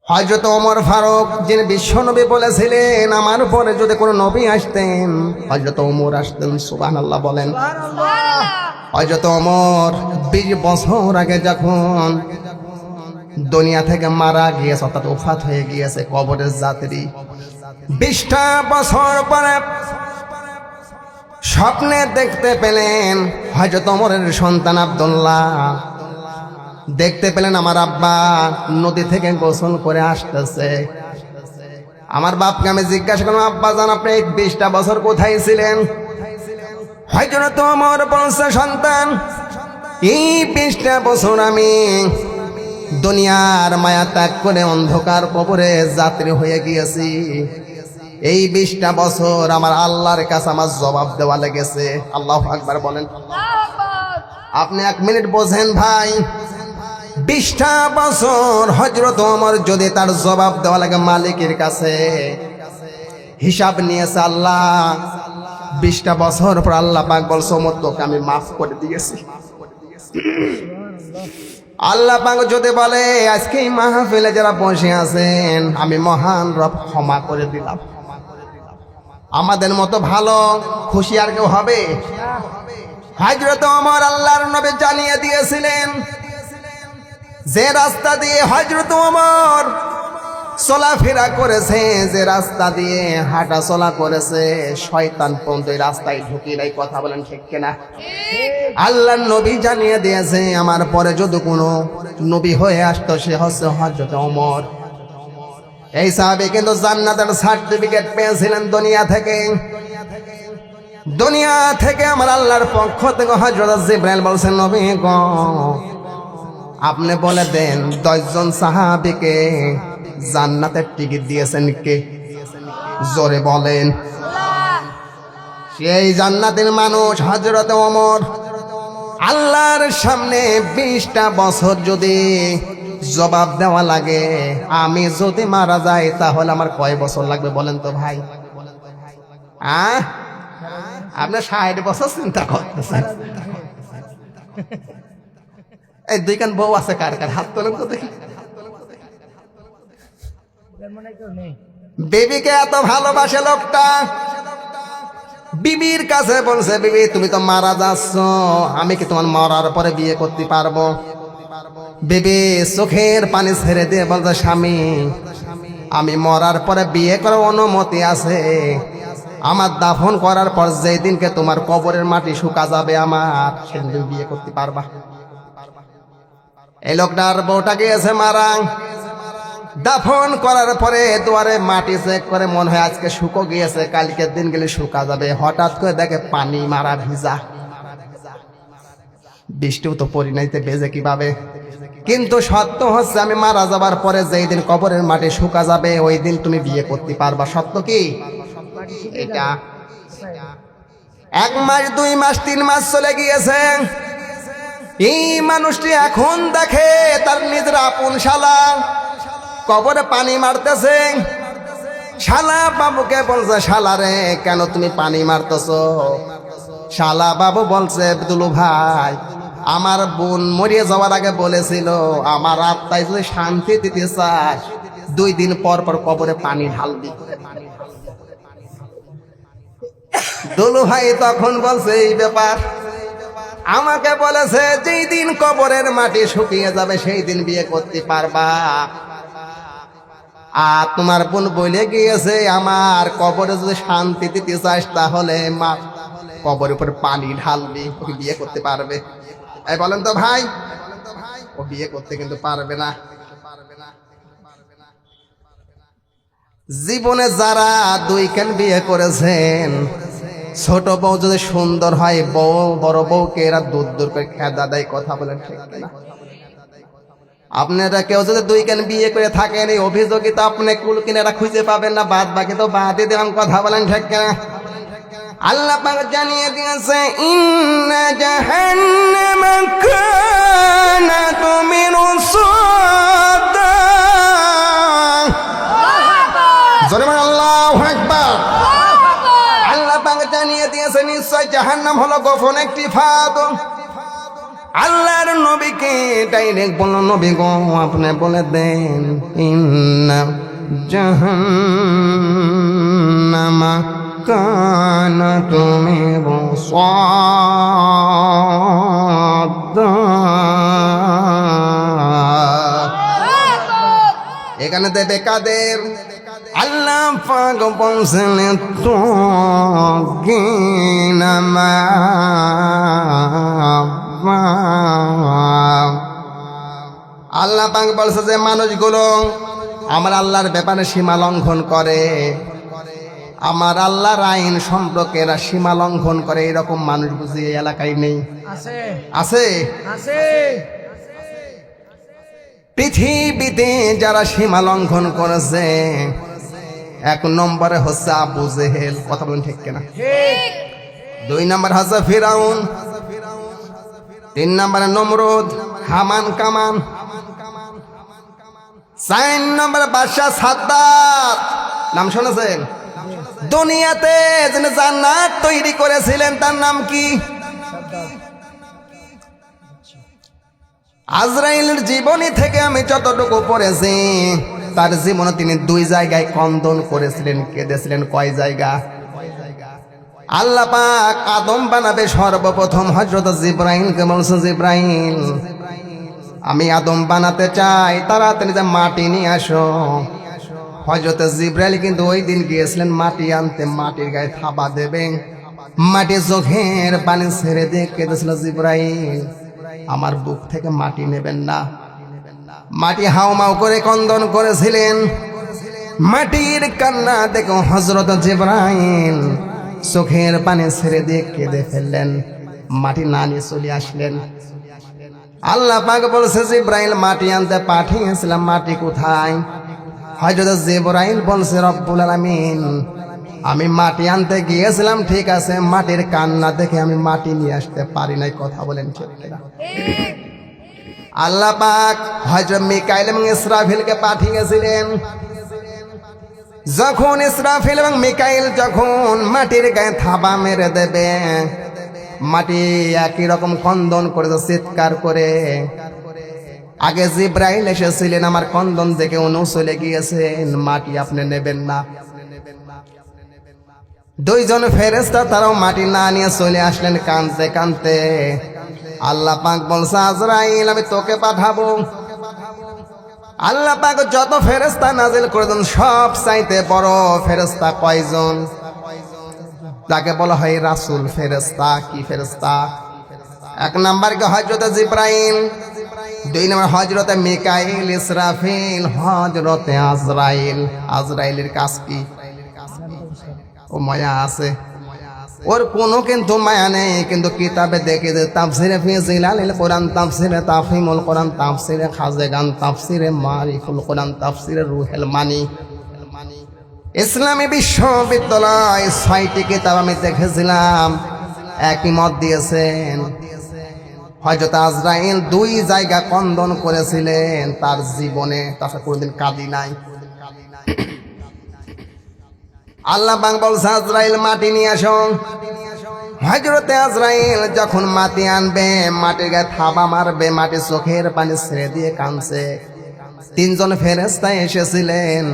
হযরত ওমর ফারুক যিনি বিশ্বনবী বলেছিলেন আমার পরে যদি কোনো নবী আসতেন হযরত ওমর আসতেন। সুবহানাল্লাহ বলেন। হযরত ওমর 20 বছর আগে যখন দুনিয়া থেকে মারা গিয়েছে, অর্থাৎ ওফাত হয়ে গিয়েছে, কবরের যাত্রী, 20টা বছর পরে স্বপ্নে দেখতে পেলেন হযরত ওমরের সন্তান আব্দুল্লাহ, দেখতে পেলেন আমার আব্বা নদী থেকে গোসল করে আসতেছে। আমার বাপকে আমি জিজ্ঞাসা করলাম, আব্বা জান আপনি 20টা বছর কোথায় ছিলেন? হযরত ওমর বলছে, সন্তান এই 20টা বছর আমি দুনিয়ার মায়া ত্যাগ করে অন্ধকার কবরে যাত্রী হয়ে গিয়েছি। এই 20টা বছর আমার আল্লাহর কাছে আমার জবাব দেওয়া লেগেছে। আল্লাহু আকবার বলেন। আপনি 1 মিনিট বোঝেন ভাই, 20টা বছর হযরত ওমর যদি তার জবাব দেওয়া লাগে মালিকের কাছে, হিসাব নিয়েছে আল্লাহ, 20টা বছর পর আল্লাহ পাক বলছে ওমর তোকে আমি মাফ করে দিয়েছি। আল্লাহ পাক যদি বলে আজকে এই মাহফিলে যারা বসে আছেন আমি মহান রব ক্ষমা করে দিলাম, আমাদের মতো ভালো খুশি আর কেউ হবে? হযরত ওমর আল্লাহর নবী জানিয়ে দিয়েছিলেন যে রাস্তা দিয়ে হযরত ওমর চলাফেরা করেছে, যে রাস্তা দিয়ে হাঁটা চলা করেছে, শয়তান পর্যন্ত এই রাস্তায় ঢুকে নাই। কথা বলেন ঠিক কিনা? আল্লাহর নবী জানিয়ে দিয়েছে আমার পরে যদি কোনো নবী হয়ে আসতো সে হচ্ছে হযরত ওমর। এই সাহাবী কিন্তু জান্নাতের সার্টিফিকেট পেয়েছিলেন দুনিয়া থেকে আমার আল্লাহর পক্ষ থেকে হযরত জিবরাইল বলছেন, নবী গো আপনি বলে দেন 10 জন সাহাবীকে জান্নাতের টিকিট দিয়েছেন কে? জোরে বলেন। সেই জান্নাতের মানুষ হযরত ওমর। আল্লাহর সামনে 20টা বছর যদি জবাব দেওয়া লাগে, আমি যদি মারা যাই তাহলে আমার কয় বছর লাগবে বলেন তো ভাই? আপনি 60 বছর চিন্তা করতেছেন। এই 2 কান বউ আছে কার কার? হাত তোলেন তো দেখি। বিবিকে এত ভালোবাসে লোকটা, বিবির কাছে বলছে, বিবি তুমি তো মারা যাচ্ছ, আমি কি তোমার মরার পরে বিয়ে করতে পারবো? বিবি চোখের পানি ছেড়ে দিয়ে বলছে, স্বামী আমি মরার পরে বিয়ে করার অনুমতি আছে, আমার দাফন করার পর যেই দিনকে তোমার কবরের মাটি শুকা যাবে আমার সেদিন তুমি বিয়ে করতে পারবা। এই লোকটার বউটা গিয়েছে মারা, দাফন করার পরে দুয়ারে মাটি চেক করে মনে হয় আজকে শুকো গিয়েছে, কালকের দিন গেলে শুকা যাবে। হঠাৎ করে দেখে পানি মারা ভিজা, বৃষ্টিও তো পরিণাইতে ভেজে কিভাবে? কিন্তু সত্য হচ্ছে আমি মারা যাবার পরে যেই দিন কবরের মাটি শুকা যাবে ওই দিন তুমি বিয়ে করতে পারবা। সত্য কি এটা? 1 মাস 2 মাস 3 মাস চলে গিয়েছে। এই মানুষটি এখন দেখে তার নিজের আপন শালা কবরে পানি মারতেছে। শালা বাবুকে বলছে, শালা রে কেন তুমি পানি মারতেছো? শালা বাবু বলছে, দুলু ভাই আমার বোন মরিয়ে যাওয়ার আগে বলেছিল আমার আত্মায় যদি শান্তি দিতে চাস 2 দিন পর পর কবরে পানি ঢালবি। দুলু ভাই তখন বলছে এই ব্যাপার, আমাকে বলেছে যেই দিন কবরের মাটি শুকিয়ে যাবে সেই দিন বিয়ে করতে পারবা। আর তোমার বোন বলে গিয়েছে আমার কবরে যদি শান্তি দিতে চাস তাহলে মা কবরের উপর পানি ঢালবি, ওকে বিয়ে করতে পারবে। এই বলেন তো ভাই, ও বিয়ে করতে কিন্তু পারবে না। জীবনে যারা 2 কান বিয়ে করেছেন, ছোট বউ যদি সুন্দর হয় বউ বড় বউকে এরা দূর দূর করে খেদা দেয়। কথা বলেন ঠিক না? আপনারা কেউ যদি 2 কান বিয়ে করে থাকেন এই অভিযোগিতা আপনি কুল কিনারা খুঁজে পাবেন না, বাদ বাকি তো বাদই দিলাম। কথা বলেন ঠিক না? আল্লাহ পাক জানিয়ে দিয়েছে ইন্না জাহান্নামা কানাত মিরসাদা। জোরে বলেন আল্লাহু আকবার। আল্লাহ পাক জানিয়ে দিয়েছে নিশ্চয় জাহান্নাম হলো গোপন একটি ফাঁদ। আল্লাহর নবীকে ডাইরেক্ট বলল, নবী গো আপনি বলে দেন ইন্না জাহান্নামা কানাত মিরসাদা। এখানে দেবে কাদের? আল্লাহ পাক বলছেন তো গিনামা। আল্লাহ পাক বলছে যে মানুষগুলো আমার আল্লাহর ব্যাপারে সীমা লঙ্ঘন করে, আমার আল্লাহর আইন সম্পর্কে এরা সীমা লঙ্ঘন করে, এরকম মানুষ বুঝি এই এলাকায় নেই? আছে। পৃথিবীতে যারা সীমা লঙ্ঘন করেছে, এক নম্বরে হচ্ছে আবু জেহেল, কথা বলেন ঠিক কিনা? দুই নম্বর হচ্ছে ফিরাউন, তিন নম্বরে নমরুদ, হামান, কামান, চার নম্বরে বাদশাহ সাদ্দাত। নাম শুনেছেন? দুনিয়াতে যিনি জান্নাত তৈরি করেছিলেন তার নাম কি? আজরাইলের জীবনী থেকে আমি যতটুকু পড়েছি, তার জীবনে তিনি দুই জায়গায় কন্দন করেছিলেন, কেঁদেছিলেন। কয় জায়গা? আল্লাহ পাক আদম বানাবে সর্বপ্রথম হযরত জিবরাইলকে বলছে, জিবরাইল আমি আদম বানাতে চাই, তাড়াতাড়ি যে মাটি নিয়ে আসো। হযরত জিবরাইল কিন্তু ওই দিন গিয়েছিলেন মাটি আনতে, মাটির গায়ে থাবা দেবে, মাটি চোখের পানি ছেড়ে দিয়ে কেঁদেছিল, জিবরাইল আমার বুক থেকে মাটি নেবেন না। মাটি হাউমাউ করে কন্দন করেছিলেন। মাটির কান্না দেখো হযরত জিবরাইল চোখের পানি ছেড়ে দিয়ে কেঁদে ফেললেন, মাটি না নিয়ে চলে আসলেন। আল্লাহ পাক বলছে, জিবরাইল মাটি আনতে পাঠিয়েছিলাম, মাটি কোথায়? হযরত জিবরাইল বলছে, রব্বুল আলামিন আমি মাটি আনতে গিয়েছিলাম ঠিক আছে, মাটির কান্না দেখে আমি মাটি নিয়ে আসতে পারি নাই। কথা বলেন ঠিক কিনা? আল্লাহ পাক হযরত মিকাইল এবং ইসরাফিলকে পাঠিয়েছিলেন। যখন ইসরাফিল এবং মিকাইল যখন মাটির গায়ে থাবা মেরে দেবে, মাটি একই রকম কন্দন করে, চিৎকার করে। আগে জিবরাইল এসেছিলেন, আমার কন্দন দেখে উনি চলে গিয়েছেন, মাটি আপনি নেবেন না। দুইজন ফেরেশতা তারাও মাটি না নিয়ে চলে আসলেন কাঁদতে কাঁদতে। আল্লাহ পাক বলছে, আজরাইল আমি তোকে পাঠাবো। আল্লাহ পাক যত ফেরেশতা নাজিল করে দেন, সব চাইতে বড় ফেরেশতা কয়জন? তাকে বলা হয় রাসূল ফেরেশতা। কি ফেরেশতা? এক নাম্বারকে হযরত জিবরাইল, দুই নম্বর হযরতে মিকাইল, ইসরাফিল, হযরতে আজরাইল। আজরাইলের কাজ কি? ও মায়া আছে, ওর কোনো কিন্তু মায়া নেই, কিন্তু কিতাবে দেখে যে তাফসিরে ফি জিলালিল কোরআন, তাফসিরে তাফহিমুল কোরআন, তাফসিরে খাজেগান, তাফসিরে মারিফুল কোরআন, তাফসিরে রুহুল মানি। ইসলামী বিশ্ববিদ্যালয় 6টি কিতাব আমি দেখেছিলাম, একই মত দিয়েছেন। হযরত আজরাইল 2 জায়গা কন্দন করেছিলেন তার জীবনে, তাছাড়া কোনোদিন কাঁদি নাই। আল্লাহ পাক বলছে, আজরাইল মাটি নিয়ে আসো। হযরতে আজরাইল যখন মাটি আনবে, মাটির গায়ে থাবা মারবে, মাটি চোখের পানি ছেড়ে দিয়ে কাঁদছে। 3 জন ফেরেশতা এসেছিলেন,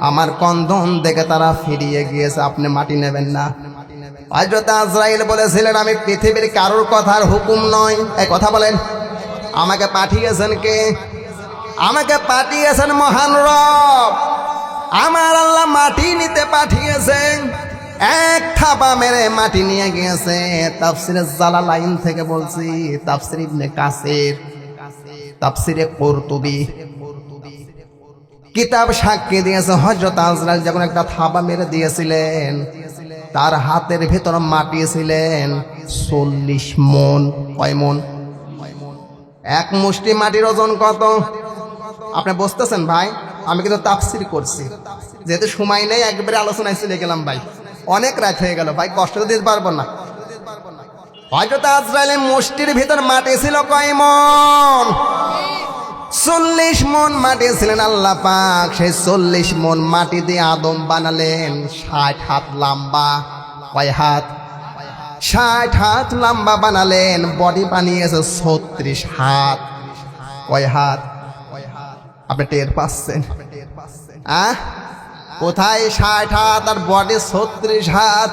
আমার কন্দন দেখে তারা ফিরিয়ে গিয়েছে, আপনি মাটি নেবেন না। হযরত আজরাইল বলেছিলেন, আমি পৃথিবীর কারোর কথার হুকুম নয়। এই কথা বলেন, আমাকে পাঠিয়েছেন কে? আমাকে পাঠিয়েছেন মহান রব। আমার আল্লাহ মাটি নিতে পাঠিয়েছেন, এক থাবা মেরে মাটি নিয়ে গিয়েছে। তাফসিরে জালালাইন থেকে বলছি, তাফসির ইবনে কাসির, তাফসিরে কুরতুবী কিতাব সাক্ষী দিয়েছে, হযরত আজরাইল যখন একটা থাবা মেরে দিয়েছিলেন, তার হাতের ভেতর মাটি ছিলেন 40 মণ। কয় মণ? এক মুষ্টি মাটির ওজন কত? আপনি বুঝতেছেন ভাই? আমি কিন্তু তাফসির করছি, যেহেতু সময় নেই, একবারে আলোচনায় চলে গেলাম ভাই, অনেক রাত হয়ে গেল ভাই, কষ্ট দিতে পারবো না। হযরত আজরাইলের মুষ্টির ভিতর মাটি ছিল কয় মণ? 40 মণ মাটি ছিলেন। আল্লাহ পাক সেই 40 মণ মাটি দিয়ে আদম বানালেন, 60 হাত লম্বা। কয় হাত? 60 হাত লম্বা বানালেন, বডি বানিয়েছে 36 হাত। কয় হাত? আপনি টের পাচ্ছেন? কোথায় 60 হাত আর বডি 36 হাত?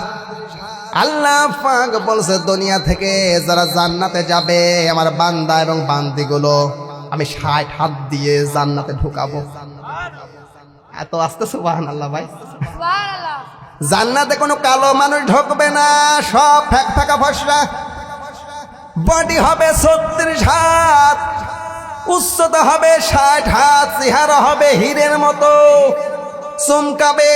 আল্লাহ পাক বলছে দুনিয়া থেকে যারা জান্নাতে যাবে আমার বান্দা এবং বান্দিগুলো আমি 60 হাত দিয়ে জান্নাতে ঢুকাবো। এত আস্তে সুবহানাল্লাহ ভাই। সুবহানাল্লাহ। জান্নাতে কোনো কালো মানুষ ঢুকবে না, সব ফাঁকা ফসরা। বডি হবে 36 হাত, উচ্চতা হবে 60 হাত, চেহারা হবে হীরের মতো চমকাবে।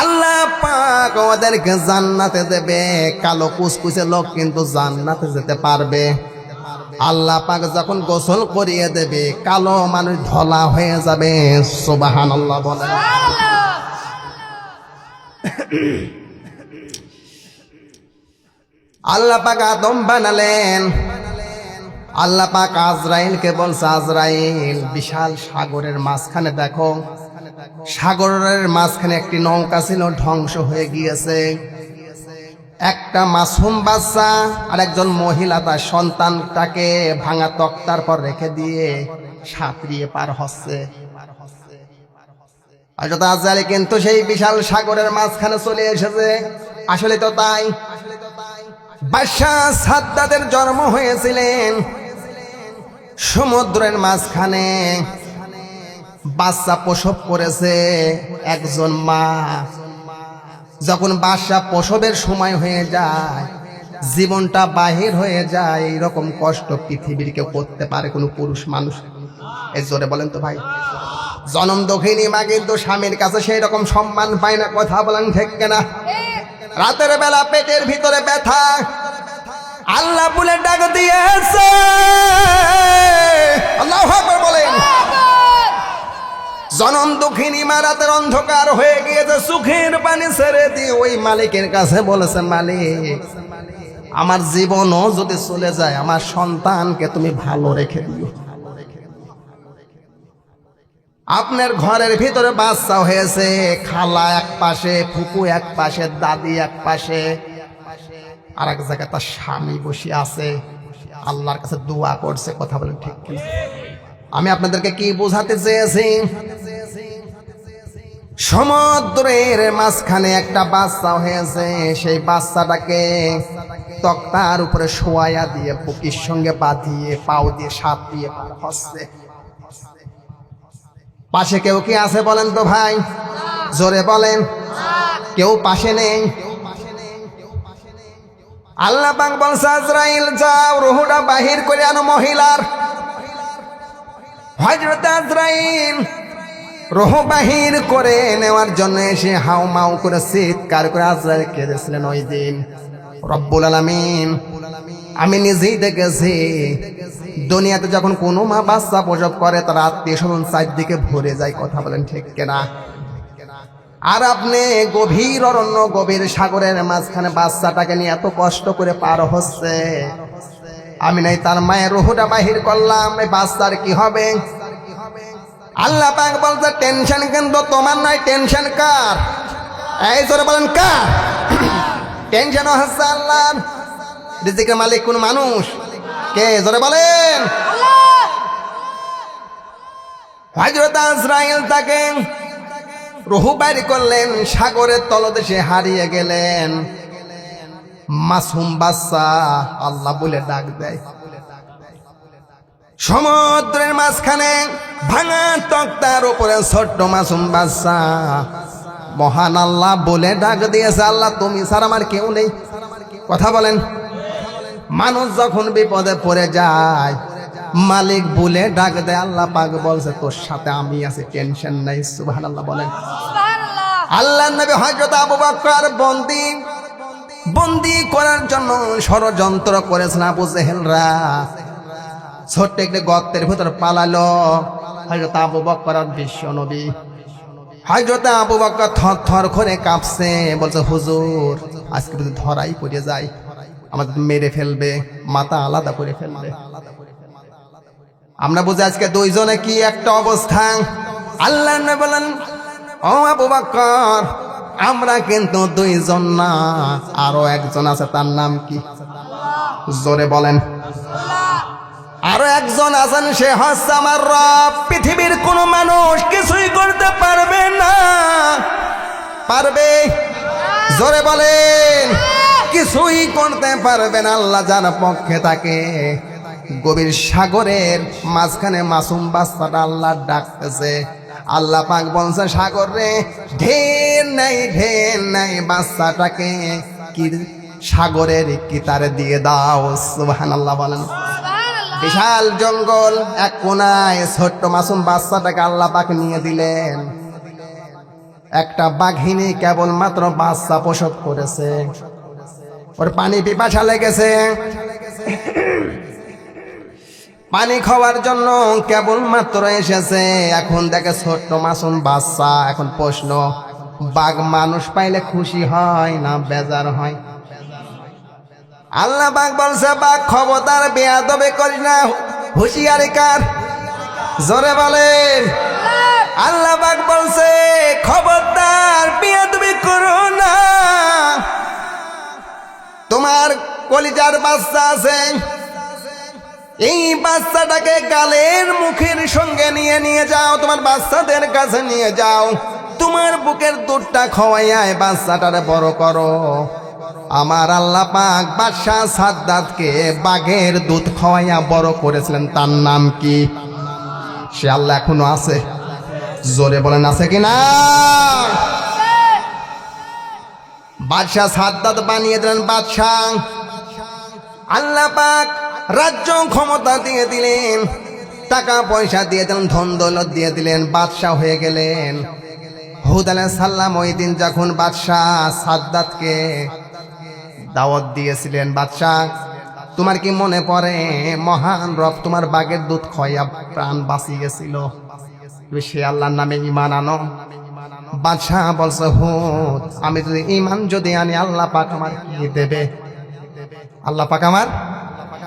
আল্লাহ পাক ওদেরকে জান্নাতে দেবে। কালো কুচকুচে লোক কিন্তু জান্নাতে যেতে পারবে। আল্লাহ পাক যখন গোসল করিয়ে দেবে কালো মানুষ ধলা হয়ে যাবে। সুবহানাল্লাহ বলেন। আল্লাহ পাক আদম বানালেন। আল্লাহ পাক আজরাইলকে বলছে, আজরাইল বিশাল সাগরের মাঝখানে দেখো, সাগরের মাঝখানে একটি নৌকা ছিল, ধ্বংস হয়ে গিয়েছে। একটা মাসুম বাচ্চা আর একজন মহিলা তার সন্তানটাকে ভাঙা তক্তার পর রেখে দিয়ে সাঁতরিয়ে পার হচ্ছে। হযরত আজরাইল কিন্তু সেই বিশাল সাগরের মাঝখানে চলে এসেছে। আসলে তো তাই। বাদশা সাদ্দাদের জন্ম হয়েছিলেন সমুদ্রের মাঝখানে। বাচ্চা প্রসব করেছে একজন মা। যখন বাচ্চা প্রসবের সময় হয়ে যায়, জীবনটা বাহির হয়ে যায়, এইরকম কষ্ট পৃথিবীর কেউ করতে পারে কোনো পুরুষ মানুষ? এই জোরে বলেন তো ভাই। জনম দক্ষিণী মা কিন্তু স্বামীর কাছে সেই রকম সম্মান পায় না। কথা বলেন ঠিক কিনা? রাতের বেলা পেটের ভিতরে ব্যথা, আল্লাহ বলে ডাক দিয়েছে। আল্লাহু আকবার বলেন। জনম দুঃখিনী মা রাতের অন্ধকার হয়ে গিয়েছে, চোখের পানি ছেড়ে দিয়ে ওই মালিকের কাছে বলেছে, মালিক আমার জীবনও যদি চলে যায় আমার সন্তানকে তুমি ভালো রেখে দিও। আপনার ঘরের ভিতরে বাচ্চা হয়েছে, খালা এক পাশে, ফুপু এক পাশে, দাদি এক পাশে, আর এক জায়গায় তার স্বামী বসে আছে, আল্লাহর কাছে দোয়া করছে। কথা বলেন ঠিক কিনা? আমি আপনাদেরকে কি বোঝাতে চেয়েছি? সমুদ্রের মাঝখানে একটা বাচ্চা হয়েছে, সেই বাচ্চাটাকে তক্তার উপরে শোয়াইয়া দিয়ে বুকের সঙ্গে বাঁধিয়ে পাও দিয়ে সাপ দিয়ে পার হচ্ছে। পাশে কেউ কি আছে বলেন তো ভাই? জোরে বলেন। কেউ পাশে নেই। আল্লাহ পাক বলছে, আজরাইল যাও রুহটা বাহির করে আনো মহিলার। হযরত আজরাইল রুহ বাহির করে নেওয়ার জন্য এসে হাউ মাউ করে চিৎকার করে আজরাইল কেঁদেছিলেন ওই দিন। রব্বুল আলামিন আমি নিজেই দেখেছি, দুনিয়াতে যখন কোনো মা বাচ্চা প্রসব করে তার আত্মীয় স্বজন চারদিকে ভরে যায়। কথা বলেন ঠিক কিনা? আর আপনি গভীর অরণ্য, গভীর সাগরের মাঝখানে বাচ্চাটাকে নিয়ে এত কষ্ট করে পার হচ্ছে। আমি নাই তার মায়ের রুহটা বাহির করলাম, এই বাচ্চার কি হবে? আল্লাহ পাক বলছে, টেনশন কিন্তু তোমার নয়, টেনশন কার? এই জোরে বলেন কার? টেনশন হচ্ছে আল্লাহর। রিজিকের মালিক কোন মানুষ? কে? জোরে বলেন। হযরত আজরাইল তাকে রূহ বাইর করলেন, সাগরের তলদেশে হারিয়ে গেলেন। মাসুম বাচ্চা আল্লাহ বলে ডাক দেয়। সমুদ্রের মাঝখানে ভাঙা তক্তার উপরে ছোট্ট মাসুম বাচ্চা মহান আল্লাহ বলে ডাক দিয়েছে, আল্লাহ তুমি ছাড়া আমার কেউ নেই। কথা বলেন। মানুষ যখন বিপদে পড়ে যায় মালিক বলে ডাক দেয়। আল্লাহ পাক বলছে, তোর সাথে আমি আছি, টেনশন নাই। সুবহানাল্লাহ বলেন। আল্লাহর নবী হযরত আবু বকর বন্দি করার জন্য ষড়যন্ত্র করেছেন আবু জেহেলরা। ছোট্ট একটি গর্তের ভিতর পালালো হযরত আবু বকর আর বিশ্ব নবী। হযরত আবু বকর থরথর করে কাঁপছে, বলছে, হুজুর আজকে যদি ধরাই পড়ে যায় আমাদের মেরে ফেলবে, মাথা আলাদা করে ফেলবে। আমরা বুঝি আজকে দুইজনে কি একটা অবস্থা। আল্লাহ নবী বলেন, ও আবু বকর আমরা কিন্তু দুইজন না, আরো একজন আছে, তার নাম কি? জোরে বলেন। আরো একজন আছেন, সে হচ্ছে আমার রব। পৃথিবীর কোন মানুষ কিছুই করতে পারবে না। পারবে? জোরে বলেন। কিছুই করতে পারবে না আল্লাহ যার পক্ষে থাকে। গভীর সাগরের মাঝখানে মাসুম বাচ্চাটা আল্লাহ ডাকতেছে। আল্লাহ পাক বলছে, সাগর রে, ঢের নাই বাচ্চাটাকে কি সাগরের কিতারে দিয়ে দাও। সুবহানাল্লাহ বলেন। বিশাল জঙ্গল, এক কোনায় ছোট্ট মাসুম বাচ্চাটাকে আল্লাহ পাক নিয়ে দিলেন। একটা বাঘিনী কেবলমাত্র বাচ্চা প্রসব করেছে, ওর পানি পিপাসা লেগেছে। পানি খাওয়ার জন্য কেবলমাত্র এসেছে। এখন দেখে ছোট্ট মাসুম বাচ্চা। এখন প্রশ্ন, বাঘ মানুষ পাইলে খুশি হয় না বেজার হয়? আল্লাহ পাক বলছে, বাঘ খবরদার বেয়াদবি করিস না, হুঁশিয়ারি কার। জোরে বলেন। আল্লাহ পাক বলছে, খবরদার বেয়াদবি করো না। তোমার কলিজার বাচ্চা আছে, এই বাচ্চাটাকে গালের মুখের সঙ্গে নিয়ে যাও, তোমার বাচ্চাদের কাছে নিয়ে যাও। তোমার বুকের দুধটা খাওয়াইয়া বাচ্চাটারে বড় করো। আমার আল্লাহ পাক বাদশাহ সাদ্দাতকে বাঘের দুধ খাওয়াইয়া বড় করেছিলেন। তার নাম কি? সে আল্লাহ এখনো আছে। জোরে বলেন, আছে কিনা? বাদশাহ সাদ্দাত বানিয়ে দিলেন বাদশাহ। আল্লাহ পাক রাজ্য ক্ষমতা দিয়ে দিলেন, টাকা পয়সা দিয়ে দিলেন, ধন দৌলত দিয়ে দিলেন, বাদশাহ হয়ে গেলেন। হুদ আলাইহিস সালাম ওই দিন যখন বাদশাহ সাদ্দাতকে দাওয়াত দিয়েছিলেন, বাদশাহ তোমার কি মনে পড়ে মহান রব তোমার বাঘের দুধ খাইয়া প্রাণ বাঁচিয়েছিল? সে আল্লাহর নামে ঈমান আনো। বাদশাহ বলছে, হুদ আমি যদি ঈমান যদি আনি আল্লাহ পাক আমার কি দেবে? আল্লাহ পাক আমার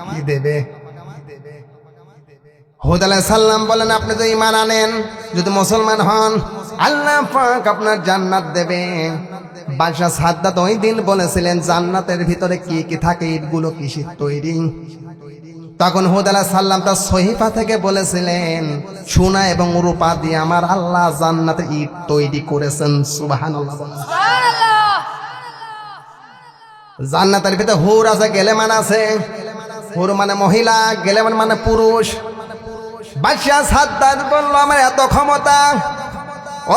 কি দেবে? হুদ আলাইহিস সালাম বলেন, আপনি যদি ঈমান আনেন, যদি মুসলমান হন, আল্লাহ পাক আপনার জান্নাত দেবে। বাদশাহ সাদ্দাত ওই দিন বলেছিলেন, জান্নাতের ভিতরে কি কি থাকে, ইটগুলো কিসের তৈরি? তখন হুদ আলাইহিস সালাম তার সহিফা থেকে বলেছিলেন, সোনা এবং রূপা দিয়ে আমার আল্লাহ জান্নাতে ইট তৈরি করেছেন। সুবহানাল্লাহ। জান্নাতের ভিতরে হুর আছে, গেলেমান আছে। হুর মানে মহিলা, গেলেমান মানে পুরুষ। বাদশাহ সাদ্দাত বলল, আমার এত ক্ষমতা,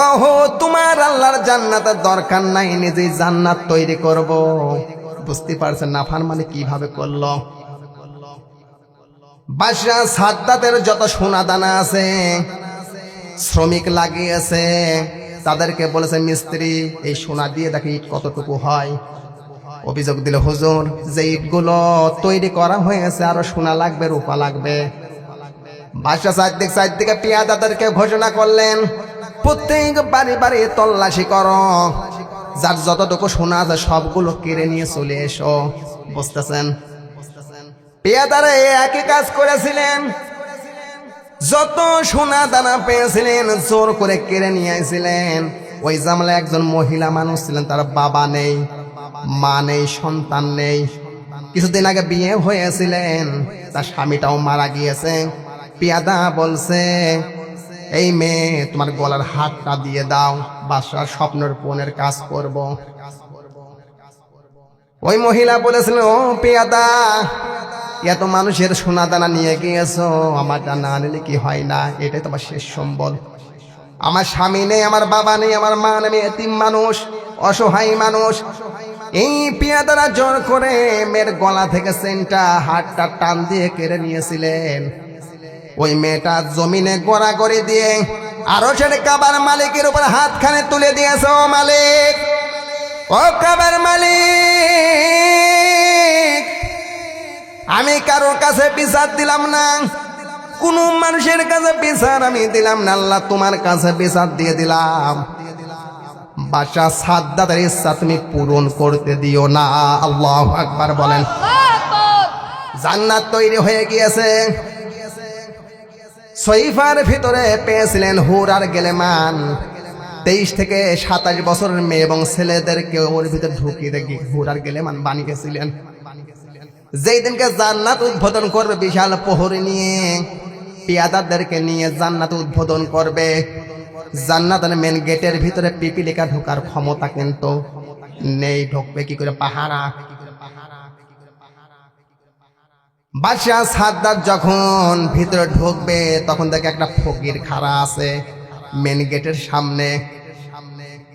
ওহো তোমার আল্লাহর জান্নাতের দরকার নাই, নিজেই জান্নাত তৈরি করব। বুঝতে পারছেন নাফরমানি কিভাবে করলো? বাদশাহ সাদ্দাতের যত সোনা দানা আছে, শ্রমিক লাগিয়েছে, তাদেরকে বলেছে মিস্ত্রি এই সোনা দিয়ে দেখে ইট কতটুকু হয়। অভিযোগ দিল, হুজুর যে ইটগুলো তৈরি করা হয়েছে আরো সোনা লাগবে, রূপা লাগবে। বাদশাহ চারদিকে পেয়াদাদেরকে ঘোষণা করলেন, প্রত্যেক বাড়ি বাড়ি তল্লাশি করো, যার যতটুকু সোনা আছে সবগুলো কেড়ে নিয়ে চলে এসো। বুঝতেছেন? পেয়াদারা একই কাজ করেছিলেন। যত সোনা দানা পেয়েছিলেন জোর করে কেড়ে নিয়ে আসছিলেন। ওই জামলে একজন মহিলা মানুষ ছিলেন, তার বাবা নেই, মা নেই, সন্তান নেই। কিছুদিন আগে বিয়ে হয়েছিলেন, তার স্বামীটাও মারা গিয়েছে। পেয়াদা বলছে, এই মেয়ে তোমার গলার হাতটা দিয়ে দাও, বাদশার স্বপ্নের পূরণের কাজ করব। ওই মহিলা বলেছিলেন, ও পেয়াদা, এত মানুষের সোনা দানা নিয়ে গিয়েছো, আমারটা না নিলে কি হয় না? এটাই তোমার শেষ সম্বল। আমার স্বামী নেই, আমার বাবা নেই, আমার মা নেই, আমি এতিম মানুষ, অসহায় মানুষ। এই পেয়াদারা জোর করে মেয়ের গলা থেকে চেনটা, হাতটা টান দিয়ে কেড়ে নিয়েছিলেন। ওই মেয়েটা জমিনে গড়াগড়ি দিয়ে আরো সেটা কাবার মালিকের উপর হাতখানে তুলে দিয়েছে। ও মালিক, ও কাবার মালিক, আমি কারোর কাছে বিচার দিলাম না, কোন মানুষের কাছে বিচার আমি দিলাম না, আল্লাহ তোমার কাছে বিচার দিয়ে দিলাম। বাদশাহ সাদ্দাতের ইচ্ছা তুমি পূরণ করতে দিও না। আল্লাহু আকবার বলেন। জান্নাত তৈরি হয়ে গিয়েছে। সহিফার ভিতরে পেয়েছিলেন হুর আর গেলেমান। 23 থেকে 27 বছরের মেয়ে এবং ছেলেদেরকে ওর ভিতরে ঢুকিয়ে দেখি ঘোড়ার গেলে বানিয়েছিলেন। যেই দিনকে জান্নাত উদ্বোধন করবে বিশাল প্রহরী নিয়ে, পিয়াদাদেরকে নিয়ে জান্নাত উদ্বোধন করবে। জান্নাতের মেন গেটের ভিতরে পিপিলিকা ঢোকার ক্ষমতা কিন্তু নেই, ঢুকবে কি করে পাহারা। বাদশাহ সাদ্দাত যখন ভিতরে ঢুকবে তখন দেখে একটা ফকির খাড়া আছে মেন গেটের সামনে।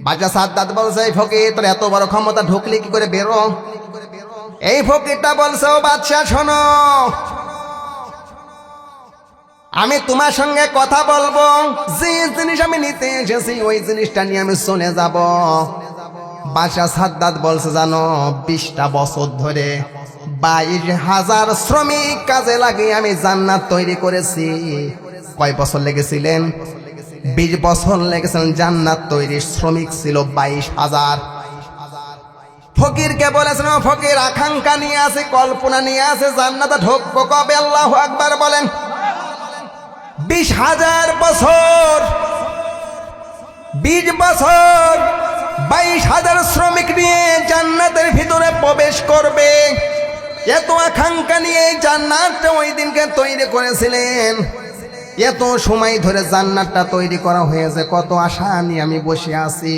বাদশাহ সাদ্দাত বলছে, এই ফকির তোর এত বড় ক্ষমতা, ঢুকলি কি করে বেরো? এই ফকিরটা বলছে, ও বাদশাহ শোনো, আমি তোমার সঙ্গে কথা বলবো, যে জিনিস আমি নিতে এসেছি ওই জিনিসটা নিয়ে আমি চলে যাব। বাদশাহ সাদ্দাত বলছে, জানো 20টা বছর ধরে 22,000 শ্রমিক কাজে লাগিয়ে আমি জান্নাত তৈরি করেছি। কয় বছর লেগেছিলেন? 20 বছর লেগেছিলেন জান্নাত তৈরি। শ্রমিক ছিল 22,000। ফকিরকে বলেছেন, ফকির আকাঙ্ক্ষা নিয়ে আছে, কল্পনা নিয়ে আছে, জান্নাতে ঢুকবো কবে? আল্লাহু আকবার বলেন। 20,000 বছর, 20 বছর 22,000 শ্রমিক নিয়ে জান্নাতের ভিতরে প্রবেশ করবে, এত আকাঙ্ক্ষা নিয়ে জান্নাতটা ওই দিনকে তৈরি করেছিলেন। এত সময় ধরে জান্নাতটা তৈরি করা হয়েছে, কত আশা নিয়ে আমি বসে আছি,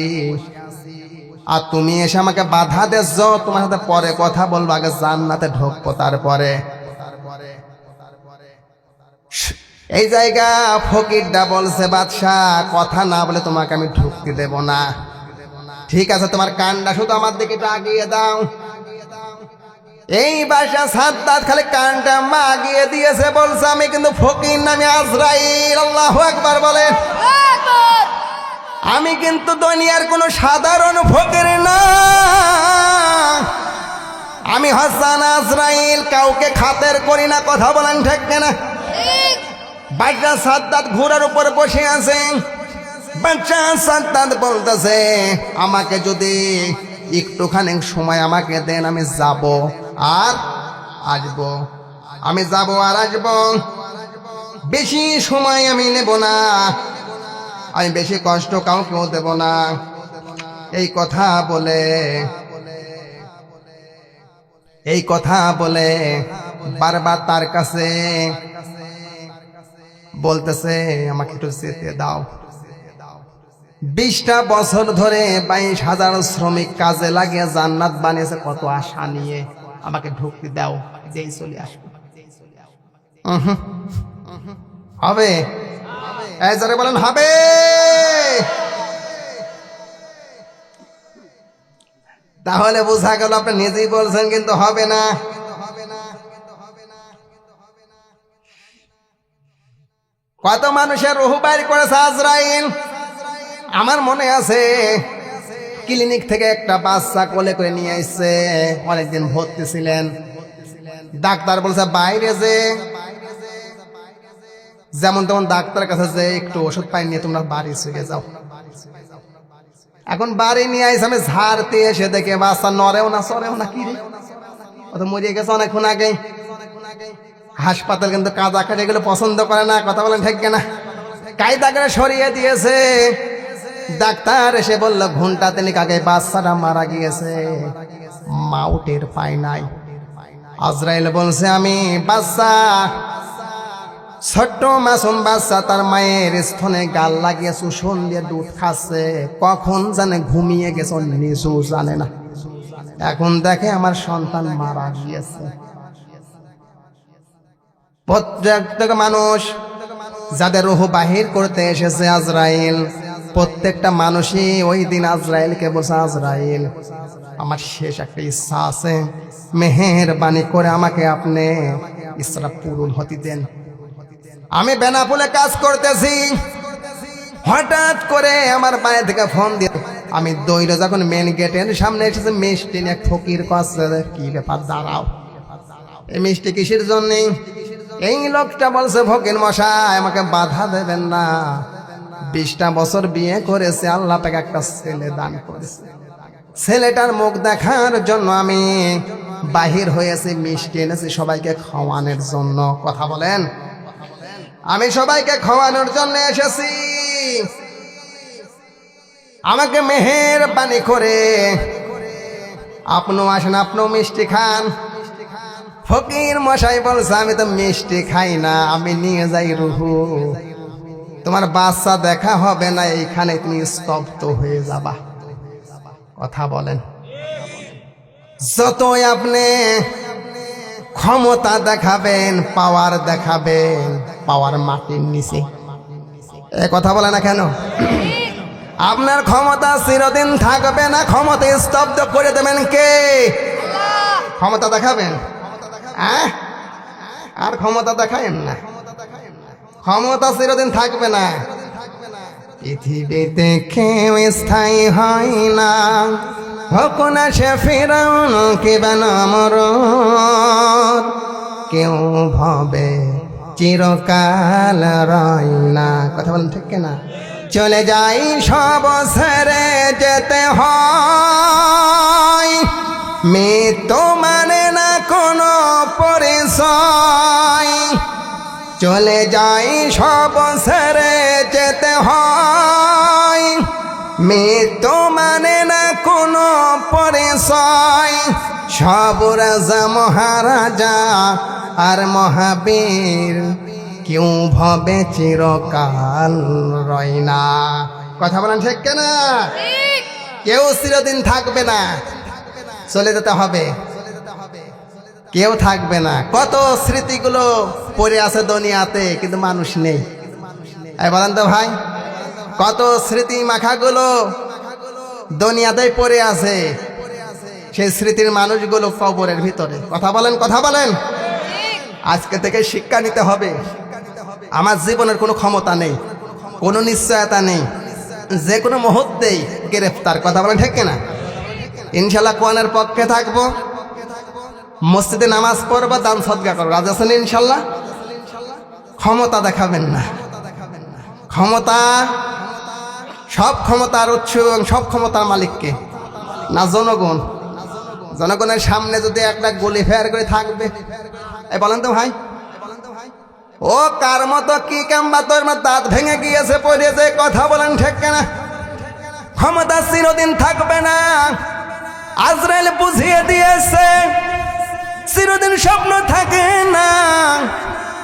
আর তুমি এসে আমাকে বাধা দিচ্ছ। তোমার সাথে পরে কথা বলবো, আগে জান্নাতে ঢুকবো তারপরে। এই জায়গা ফকিরটা বলছে, বাদশাহ কথা না বলে তোমাকে আমি ঢুকতে দেব না। ঠিক আছে, তোমার কানটা শুধু আমার দিকে আগিয়ে দাও। এই বাদশাহ সাদ্দাত খালি কানটা আগিয়ে দিয়েছে, বলছে, আমি কিন্তু ফকির নামে আজরাইল। আল্লাহু আকবার বলেন। আমি কিন্তু দুনিয়ার কোনো সাধারণ ফকির না, আমি হাসান আজরাইল, কাউকে খাতের করি না। কথা বলেন ঠিক কিনা? বাদশাহ সাদ্দাত ঘোড়ার উপর বসে আছে। বাদশাহ সাদ্দাত বলতেছে, আমাকে যদি একটুখানি সময় আমাকে দেন, আমি যাব আর আসব, আমি যাব আর আসব, বেশি সময় আমি নেব না, আমি বেশি কষ্ট কাউকেও দেব না। এই কথা বলে বারবার তার কাছে বলতেছে, আমাকে একটু যেতে দাও। 20টা বছর ধরে 22,000 শ্রমিক কাজে লাগিয়ে জান্নাত বানিয়েছে, কত আশা নিয়ে, আমাকে ঢুকতে দাও, যেই চলে আসবে। হবে? এই জোরে বলেন, হবে? তাহলে বোঝা গেল আপনি নিজেই বলছেন কিন্তু হবে না। কত মানুষের রুহ বাইর করেছে আজরাইল। আমার মনে আছে ক্লিনিক থেকে একটা বাচ্চা কোলে করে নিয়ে আসছে, অনেকদিন ভর্তি ছিলেন। ডাক্তার বলছে বাইরে যে যেমন তেমন ডাক্তারের কাছে যে একটু ওষুধ পাই নিয়ে তোমরা বাড়ি চলে যাও। এখন বাড়ি নিয়ে আইসে, আমি ঝাড়তে এসে দেখে বাচ্চা নড়েও না সরেও না। কি রে, ও তো মরিয়ে গেছে অনেকক্ষণ আগে। হাসপাতাল কিন্তু কাদা কাটে এগুলো পছন্দ করে না। কথা বলেন ঠিক না? কায়দা করে সরিয়ে দিয়েছে। ডাক্তার এসে বলল, ঘন্টা তিনেক আগে বাচ্চাটা মারা গিয়েছে, মাও টের পায় নাই। আজরাইল বলছে, আমি বাচ্চা, ছোট্ট মাসুম বাচ্চা, তার মায়ের স্তনে গাল লাগিয়ে চুষণ দিয়ে দুধ খাচ্ছে, কখন জানে ঘুমিয়ে গেছে নিজেও জানে না। এখন দেখে আমার সন্তান মারা গিয়েছে। প্রত্যেকটা মানুষ যাদের রূহ বাহির করতে এসেছে আজরাইল, প্রত্যেকটা মানুষই ওই দিন আজরাইলকে বলছে, আজরাইল আমার শেষ একটা ইচ্ছা আছে, মেহেরবানি করে আমাকে আপনি ইচ্ছাটা পূরণ হতে দেন। আমি বেনাপোলে কাজ করতেছি, হঠাৎ করে আমার বাড়ি থেকে ফোন দিয়ে আমি দৌড়ে যখন মেন গেটের সামনে এসেছে, মিষ্টি এক ফকির কাছে, কি ব্যাপার, দাঁড়াও, এই মিষ্টি কিসের জন্য? এই লোকটা বলছে, ফকির মশাই আমাকে বাধা দেবেন না, 20টা বছর বিয়ে করেছে, আল্লাহ পাক একটা ছেলে দান করেছে, ছেলেটার মুখ দেখার জন্য আমি বাহির হয়েছি, মিষ্টি এনেছি সবাইকে খাওয়ানোর জন্য। কথা বলেন, আমি সবাইকে খাওয়ানোর জন্য এসেছি। আমাকে মেহেরবানি করে আপনিও আসেন, আপনিও মিষ্টি খান। ফকির মশাই বলছে আমি তো মিষ্টি খাই না, আমি নিয়ে যাই রুহু। তোমার বাচ্চা দেখা হবে না, এইখানে তুমি স্তব্ধ হয়ে যাবা। কথা বলেন। যতই আপনি ক্ষমতা দেখাবেন, পাওয়ার দেখাবেন, পাওয়ার মাটির নিচে। এ কথা বলে না কেন? আপনার ক্ষমতা চিরদিন থাকবে না, ক্ষমতা স্তব্ধ করে দেবেন কে? ক্ষমতা দেখাবেন আর ক্ষমতা দেখায়েন না, ক্ষমতা চিরদিন থাকবে না। পৃথিবীতে কেউ স্থায়ী হয় না, হোক না সে ফিরাউন কিংবা নমরুদ, কেউ ভবে চিরকাল রয় না। কথা বলেন ঠিক কিনা? চলে যাই সব ছেড়ে যেতে হয়, মৃত্যু মানে না কোনো পরিচয়। চলে যাই সব ছেড়ে যেতে হয়, মৃত্যু মানে না কোনো পরিচয়। সব রাজা মহারাজা আর মহাবীর কেউ ভবে চিরকাল রয় না। কথা বলেন ঠিক কিনা? কেউ চিরদিন থাকবে না, চলে যেতে হবে। কেউ থাকবে না। কত স্মৃতিগুলো পড়ে আছে দুনিয়াতে, কিন্তু মানুষ নেই। বলেন তো ভাই, কত স্মৃতি মাখাগুলো দুনিয়াতেই পড়ে আছে, সেই স্মৃতির মানুষগুলো কবরের ভিতরে। কথা বলেন, কথা বলেন। আজকে থেকে শিক্ষা নিতে হবে, আমার জীবনের কোনো ক্ষমতা নেই, কোনো নিশ্চয়তা নেই, যে কোনো মুহূর্তেই গ্রেফতার। কথা বলেন ঠিক কিনা? ইনশাল্লাহ কোরআনের পক্ষে থাকবো, মসজিদে নামাজ পড়বো, দান সদকা করবো। রাজি আছেন ইনশাল্লাহ? ক্ষমতা দেখাবেন না। ক্ষমতা, সব ক্ষমতার উৎস এবং সব ক্ষমতার মালিককে না? জনগণ। জনগণের সামনে যদি একটা গলি ফেয়ার করে থাকবে, বলেন তো ভাই, ও কার মতো কি কাম্বা তোর দাঁত ভেঙে গিয়েছে পড়েছে। কথা বলেন ঠিক কিনা? ক্ষমতা চিরদিন থাকবে না। আজরাইল বুঝিয়ে দিয়েছে চিরদিন স্বপ্ন থাকে না।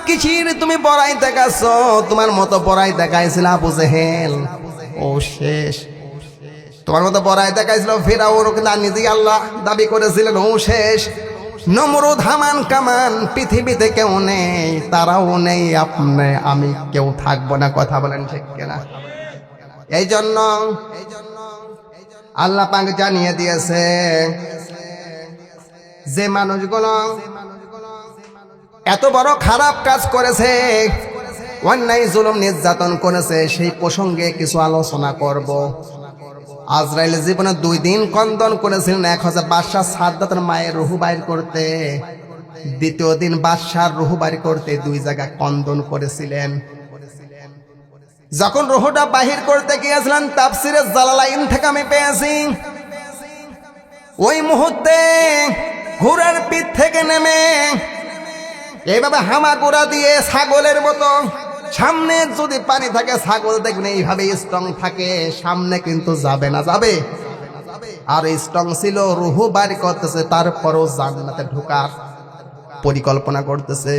কিসির তুমি বড়াই দেখাচ্ছ? তোমার মতো বড়াই দেখাইছিল আবু জেহেল, ও শেষ। তোমার মতো বড়াই দেখাইছিল ফিরাউন, কিন্তু নিজেই আল্লাহ দাবি করেছিলেন, ও শেষ। নমরুদ, হামান, কামান, পৃথিবীতে কেউ নেই, তারাও নেই, আপনি আমি কেউ থাকবো না। কথা বলেন ঠিক কিনা? এই জন্য আল্লাহ পাক জানিয়ে দিয়েছে যে মানুষগুলো এত বড় খারাপ কাজ করেছে, অন্যায় জুলুম নির্যাতন করেছে, সেই প্রসঙ্গে কিছু আলোচনা করব। আজরাইল জীবনে 2 দিন কন্দন করেছিলেন। এক হচ্ছে বাদশাহ সাদ্দাতের মায়ের রুহু বাইর করতে, দ্বিতীয় দিন বাদশার রুহু বাইর করতে 2 জায়গায় কন্দন করেছিলেন। যখন রুহুটা বাহির করতে গিয়েছিলেন, তাফসিরে জালালাইন থেকে আমি পেয়েছি, ওই মুহূর্তে ঘোড়ার পিঠ থেকে নেমে এইভাবে হামাগুড়া দিয়ে ছাগলের মতো, সামনে যদি পানি থাকে ছাগল দেখবেন এইভাবে স্ট্রং থাকে, সামনে কিন্তু যাবে না, যাবে। আর স্ট্রং ছিল, রুহু বাড়ি করতেছে, তারপরও জান্নাতে ঢোকার পরিকল্পনা করতেছে।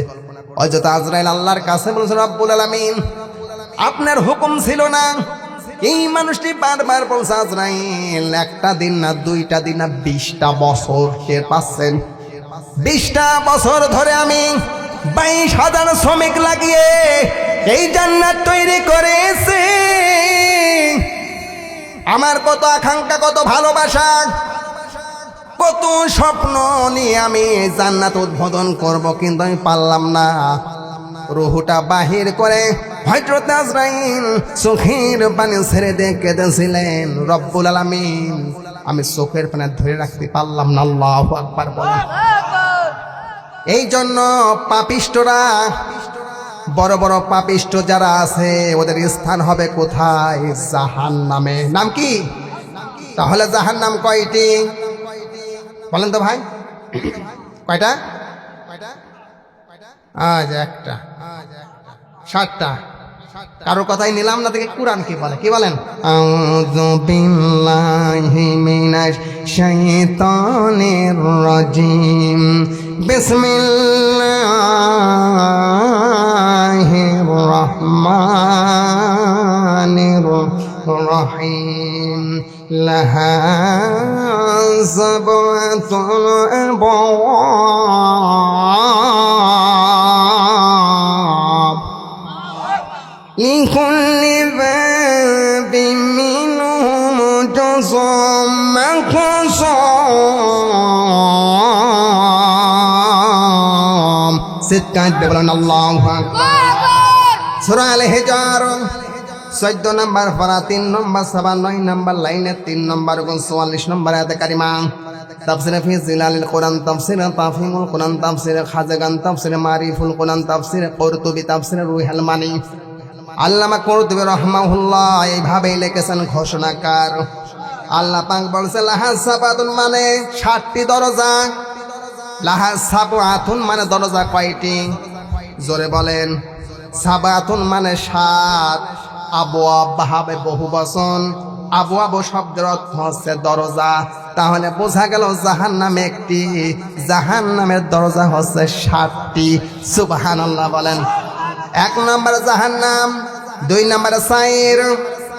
অযথা আজরাইল আল্লাহর কাছে বলছে, রব্বুল আলামিন আপনার হুকুম ছিল না? এই মানুষটি বারবার বলছে, আজরাইল একটা দিন না, 2টা দিন না, 20টা বছর টের পাচ্ছেন? 20টা বছর ধরে আমি 22,000 শ্রমিক লাগিয়ে এই জান্নাত তৈরি করেছি। আমার কত আকাঙ্ক্ষা, কত ভালোবাসা, কত স্বপ্ন নিয়ে আমি জান্নাত উদ্বোধন করব, কিন্তু আমি পারলাম না। রুহুটা বাহির করে হযরত আজরাইল চোখের পানি ছেড়ে দিয়ে কেঁদেছিলেন, রব্বুল আলামিন আমি চোখের পানি ধরে রাখতে পারলাম না। আল্লাহু আকবার বলেন। এই জন্য পাপিষ্টরা, বড় বড় পাপিষ্ট যারা আছে, ওদের স্থান হবে কোথায়? জাহান্নামে। নাম কি? তাহলে জাহান্নাম কয়টি বলেন তো ভাই? কয়টা? আজ একটা, 7টা। কারোর কথাই নিলাম না, থেকে কুরআন কি বলে, কি বলেন? আউযু বিল্লাহি মিনাশ শাইতানির রাজিম, বিসমিল্লাহির রহমানির রহিম। লাহা সাবআতুল আবওয়াব লিকুল্লি বাবিন মিনহুম জুজউম মাকসুম। সিদকাত বলেন আল্লাহু আকবার। সূরা আল হিজর 14 নম্বর পারা 3 নম্বর 59 নম্বর লাইনে 3 নম্বর 44 নম্বর আয়াত কারিমা। তাফসির ফি জিলালিল কোরআন, তাফসির তাফহিমুল কোরআন, তাফসির খাজাগান, তাফসির মারিফুল কোরআন, তাফসির কুরতুবী, তাফসির রুহুল মানি। আল্লামা কুরতুবী রাহমাহুল্লাহ এইভাবে লিখেছেন ঘোষণাকার। আল্লাহ পাক বলেছেন লাহা সাবাতুন মানে 60টি দরজা। লাহা সাবাতুন মানে দরজা কয়টি? জোরে বলেন। সাবাতুন মানে 7, আবওয়াব ভাবে বহুবচন। আবওয়াব শব্দের অর্থ হচ্ছে দরজা। তাহলে বোঝা গেল জাহান্নামে একটি, জাহান্নামের দরজা হচ্ছে 7টি। সুবহানাল্লাহ বলেন। 1 নম্বরে জাহান্নাম, 2 নম্বরে সাইর,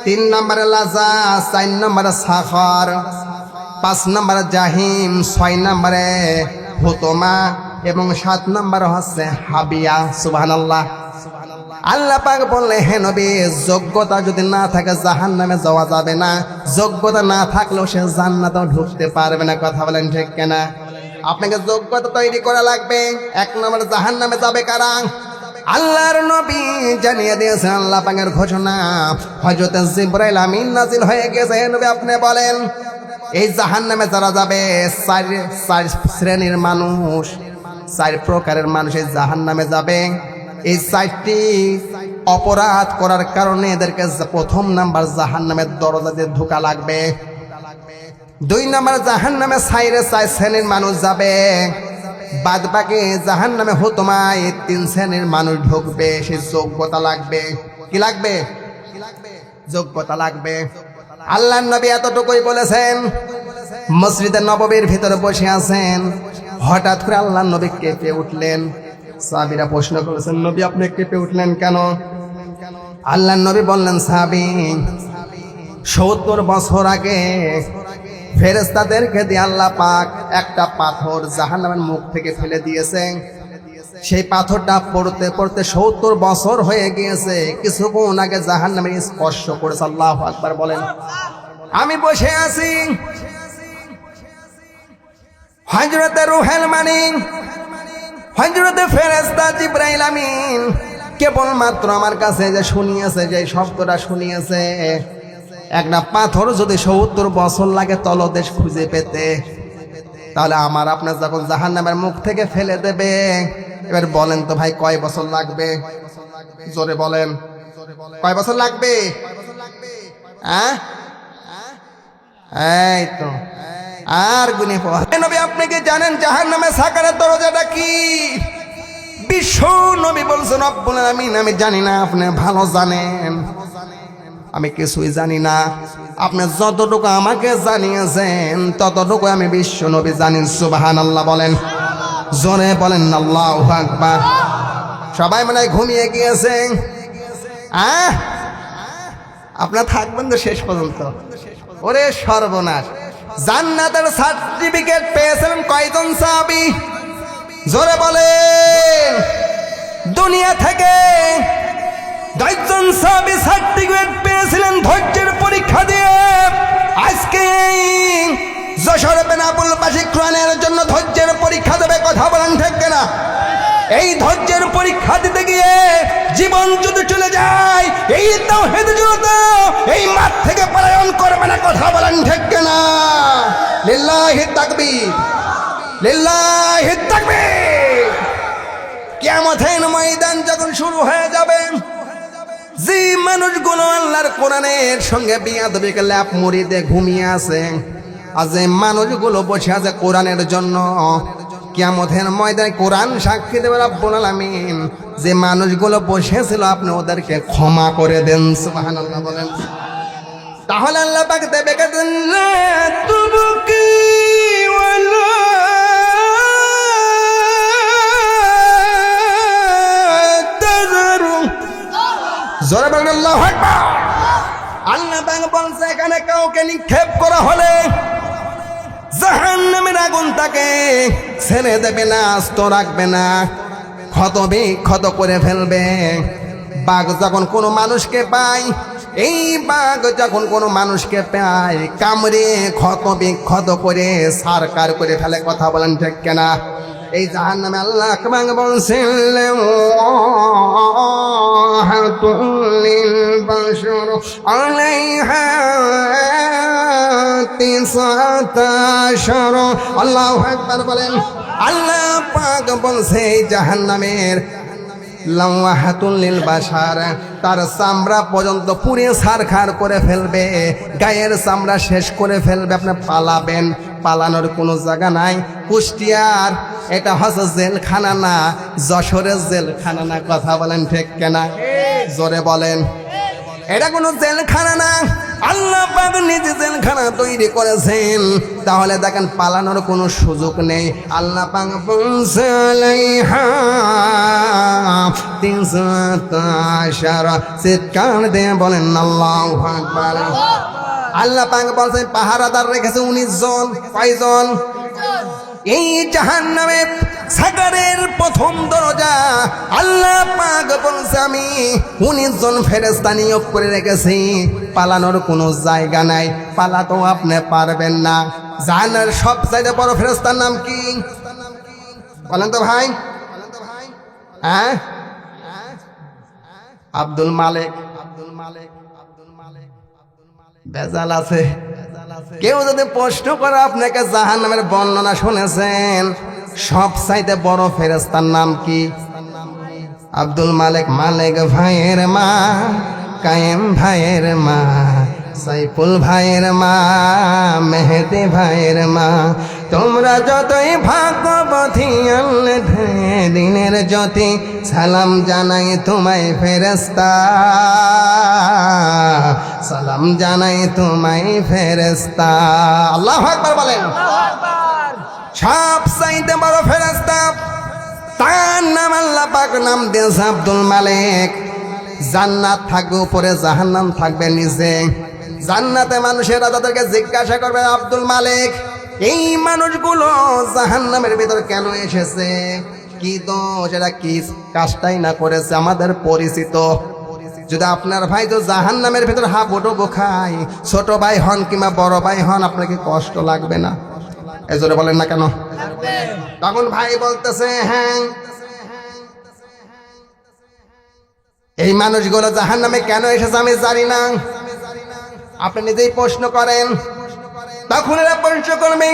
3 নম্বরে লাজা, 4 নম্বরে সাখর, 5 নম্বরে জাহিম, 6 নম্বরে হুতমা এবং 7 নম্বরে হচ্ছে হাবিয়া। সুবহানাল্লাহ। আল্লাহ পাক বললে হে নবী, যোগ্যতা যদি না থাকে জাহান্নামে যাওয়া যাবে না, যোগ্যতা না থাকলেও সে জান্নাতেও ঢুকতে পারবে না। কথা বলেন ঠিক কিনা? আপনাকে যোগ্যতা তৈরি করা লাগবে। 1 নম্বরে জাহান্নামে যাবে কারা? আল্লাহর নবী জানিয়ে দিয়েছেন আল্লাহ পাকের ঘোষণা। হযরত জিবরাইল আমিন নাজিল হয়ে গেছে। হে নবী আপনি বলেন এই জাহান্নামে যারা যাবে 4 শ্রেণীর মানুষ, 4 প্রকারের মানুষ এই জাহান্নামে যাবে। এই 4টি অপরাধ করার কারণে এদেরকে 1 নাম্বার জাহান্নামের দরজা দিয়ে ঢোকা লাগবে। 2 নাম্বার জাহান্নামে 4 শ্রেণীর মানুষ যাবে। বাদ বাকি জাহান্নামে হুতমায় 3 শ্রেণীর মানুষ ঢুকবে। সেই যোগ্যতা লাগবে। কি লাগবে? যোগ্যতা লাগবে। আল্লাহর নবী এতটুকুই বলেছেন। মসজিদে নববীর ভিতরে বসে আছেন, হঠাৎ করে আল্লাহর নবী কেঁপে উঠলেন। সাহাবীরা প্রশ্ন করেছেন নবী আপনি কেঁপে উঠলেন কেন? আল্লাহর নবী বললেন সাহাবী 70 বছর আগে ফেরেশতাদেরকে দিয়ে আল্লাহ পাক একটা পাথর জাহান্নামের মুখ থেকে ফেলে দিয়েছেন। সেই পাথরটা পড়তে পড়তে 70 বছর হয়ে গিয়েছে। কিছুক্ষণ আগে জাহান্নামের স্পর্শ করেছে। আল্লাহু আকবার বলেন। আমি বসে আছি, হযরতে রুহুল মানি, হযরতে ফেরেশতা জিবরাইল আমিন কেবলমাত্র আমার কাছে যে শুনিয়েছে, যে শব্দটা শুনিয়েছে, একটা পাথর যদি 70 বছর লাগে তলদেশ খুঁজে পেতে, তাহলে আমার আপনার যখন জাহান্নামের মুখ থেকে ফেলে দেবে, এবার বলেন তো ভাই কয় বছর লাগবে? জোরে বলেন, কয় বছর লাগবে? হ্যাঁ, এই তো আর গুনে পড়ে। নবী আপনি কি জানেন জাহান্নামের সাকারের দরজাটা কি? বিশ্ব নবী বলছেন রব্বুল আলামিন আমি জানি না, আপনি ভালো জানেন। আমি কিছুই জানি না। আপনি যতটুকু আমাকে জানিয়েছেন ততটুকু আমি বিশ্ব নবী জানি। সুবহানাল্লাহ বলেন, জোরে বলেন আল্লাহু আকবার। সবাই মনে হয় ঘুমিয়ে গিয়েছেন। আপনারা থাকবেন তো শেষ পর্যন্ত। ওরে সর্বনাশ, জান্নাতের সার্টিফিকেট পেয়েছিলেন কয়জন সাহাবী? জোরে বলেন। দুনিয়া থেকে 10 জন সাহাবী সার্টিফিকেট পেয়েছিলেন ধৈর্যের পরীক্ষা দিয়ে। আজকে যশোর বেনাপুল বাসী কোরআনের জন্য ধৈর্যের পরীক্ষা দেবে। কথা বলেন ঠিক কিনা? এই ধৈর্যের পরীক্ষা দিতে গিয়ে জীবন যদি চলে যায়, এই তাওহীদ জনতা এই মাঠ থেকে পলায়ন করবে না। কথা বলেন ঠিক কিনা? লিল্লাহি তাকবীর, লিল্লাহি তাকবীর। কিয়ামতের ময়দান যখন শুরু হয়ে যাবে, যে মানুষগুলো আল্লাহর কোরআনের সঙ্গে বিয়াদবিকে ল্যাপ মুড়ি দিয়ে ঘুমিয়ে আছে, আর যে মানুষগুলো বসে আছে কোরআনের জন্য, কিয়ামতের ময়দানে কোরআন সাক্ষী দেবে রব্বুল আলামিন যে মানুষগুলো বসেছিল আপনি ওদেরকে ক্ষমা করে দেন সুবহানাল্লাহ বলেন। তাহলে আল্লাহ পাক দেবে তুবকি ওয়ালা তাযারু জোরে বলেন আল্লাহু আকবার। আল্লাহ পাক বলছে এখানে কাউকে নিক্ষেপ করা হলে জাহান্নামের আগুন তাকে ছেড়ে দেবে না, আস্ত রাখবে না, ক্ষত করে ফেলবে। বাঘ যখন কোনো মানুষকে পায়, এই বাঘ যখন কোনো মানুষকে পায় কামড়ে ক্ষত করে সারকার করে ফেলে। কথা বলেন ঠিক কেনা? এই জাহান্নামে আল্লাহ আকবার বলছেন লিল বাশর আলাইহা 19 আল্লাহু আকবার বলেন। আল্লাহ পাক বলছে এই জাহান্নামের লাওয়াহাতুল লিল বাশার, তার চামড়া পর্যন্ত পুড়ে ছারখার করে ফেলবে, গায়ের চামড়া শেষ করে ফেলবে। আপনি পালাবেন, পালানোর কোনো জায়গা নাই। কুষ্টিয়ার এটা হচ্ছে জেলখানা না, যশোরের জেলখানা না। কথা বলেন ঠিক কেনা? জোরে বলেন। এটা কোনো জেলখানা না, আল্লাহ পাক নিজে জেলখানা তৈরি করেছেন। তাহলে দেখেন পালানোর কোনো সুযোগ নেই। আল্লাহ পাক বলছে আলাইহা 19 চিৎকার দিয়ে বলেন আল্লাহু আকবার। আল্লাহ পাক বলছেন পাহারাদার রেখেছে 19 জন। কয়জন? এই জাহান্নামের সাগরের প্রথম দরজা আল্লাহ পাক বলছে আমি 19 জন ফেরেশতা নিয়োগ করে রেখেছি। পালানোর কোনো জায়গা নাই, পালাতেও আপনি পারবেন না। জাহান্নামের সবচাইতে বড় ফেরেশতার নাম কি বলেন তো ভাই? হ্যাঁ, আব্দুল মালিক। বেজাল আছে। কেউ যদি প্রশ্ন করে আপনাকে জাহান্নামের বর্ণনা শুনেছেন, সবচাইতে বড় ফেরেশতার নাম কি? আব্দুল মালিক। মালিক ভাইয়ের মা, কায়েম ভাইয়ের মা, সাইফুল ভাইয়ের মা, মেহেদি ভাইয়ের মা। তোমরা যতই ভাগ্যবতী আল্লাহ দিনের জ্যোতি, সালাম জানাই তোমায় ফেরেশতা, সালাম জানাই তোমায় ফেরেশতা। আল্লাহু আকবার বলেন। সব চাইতে বড় ফেরেশতা, তার নাম আল্লাহ পাক নাম দিয়েছে আব্দুল মালিক। জান্নাত থাকবে উপরে, জাহান্নাম থাকবে নিচে। জান্নাতে মানুষেরা তাদেরকে জিজ্ঞাসা করবে আব্দুল মালিক এই মানুষগুলো জাহান্নামের ভিতর কেন এসেছে, কি দোষ, এরা কি কাজটাই না করেছে আমাদের পরিচিত। যদি আপনার ভাই তো জাহান্নামের ভিতর হাবুডুবু খায়, ছোট ভাই হন কিংবা বড় ভাই হন, আপনার কি কষ্ট লাগবে না? এজন্য বলেন না কেন? তখন ভাই বলতেছে হ্যাঁ, এই মানুষগুলো জাহান্নামে কেন এসেছে আমি জানি না। আপনি নিজেই প্রশ্ন করেন। তখন এরা প্রশ্ন করবে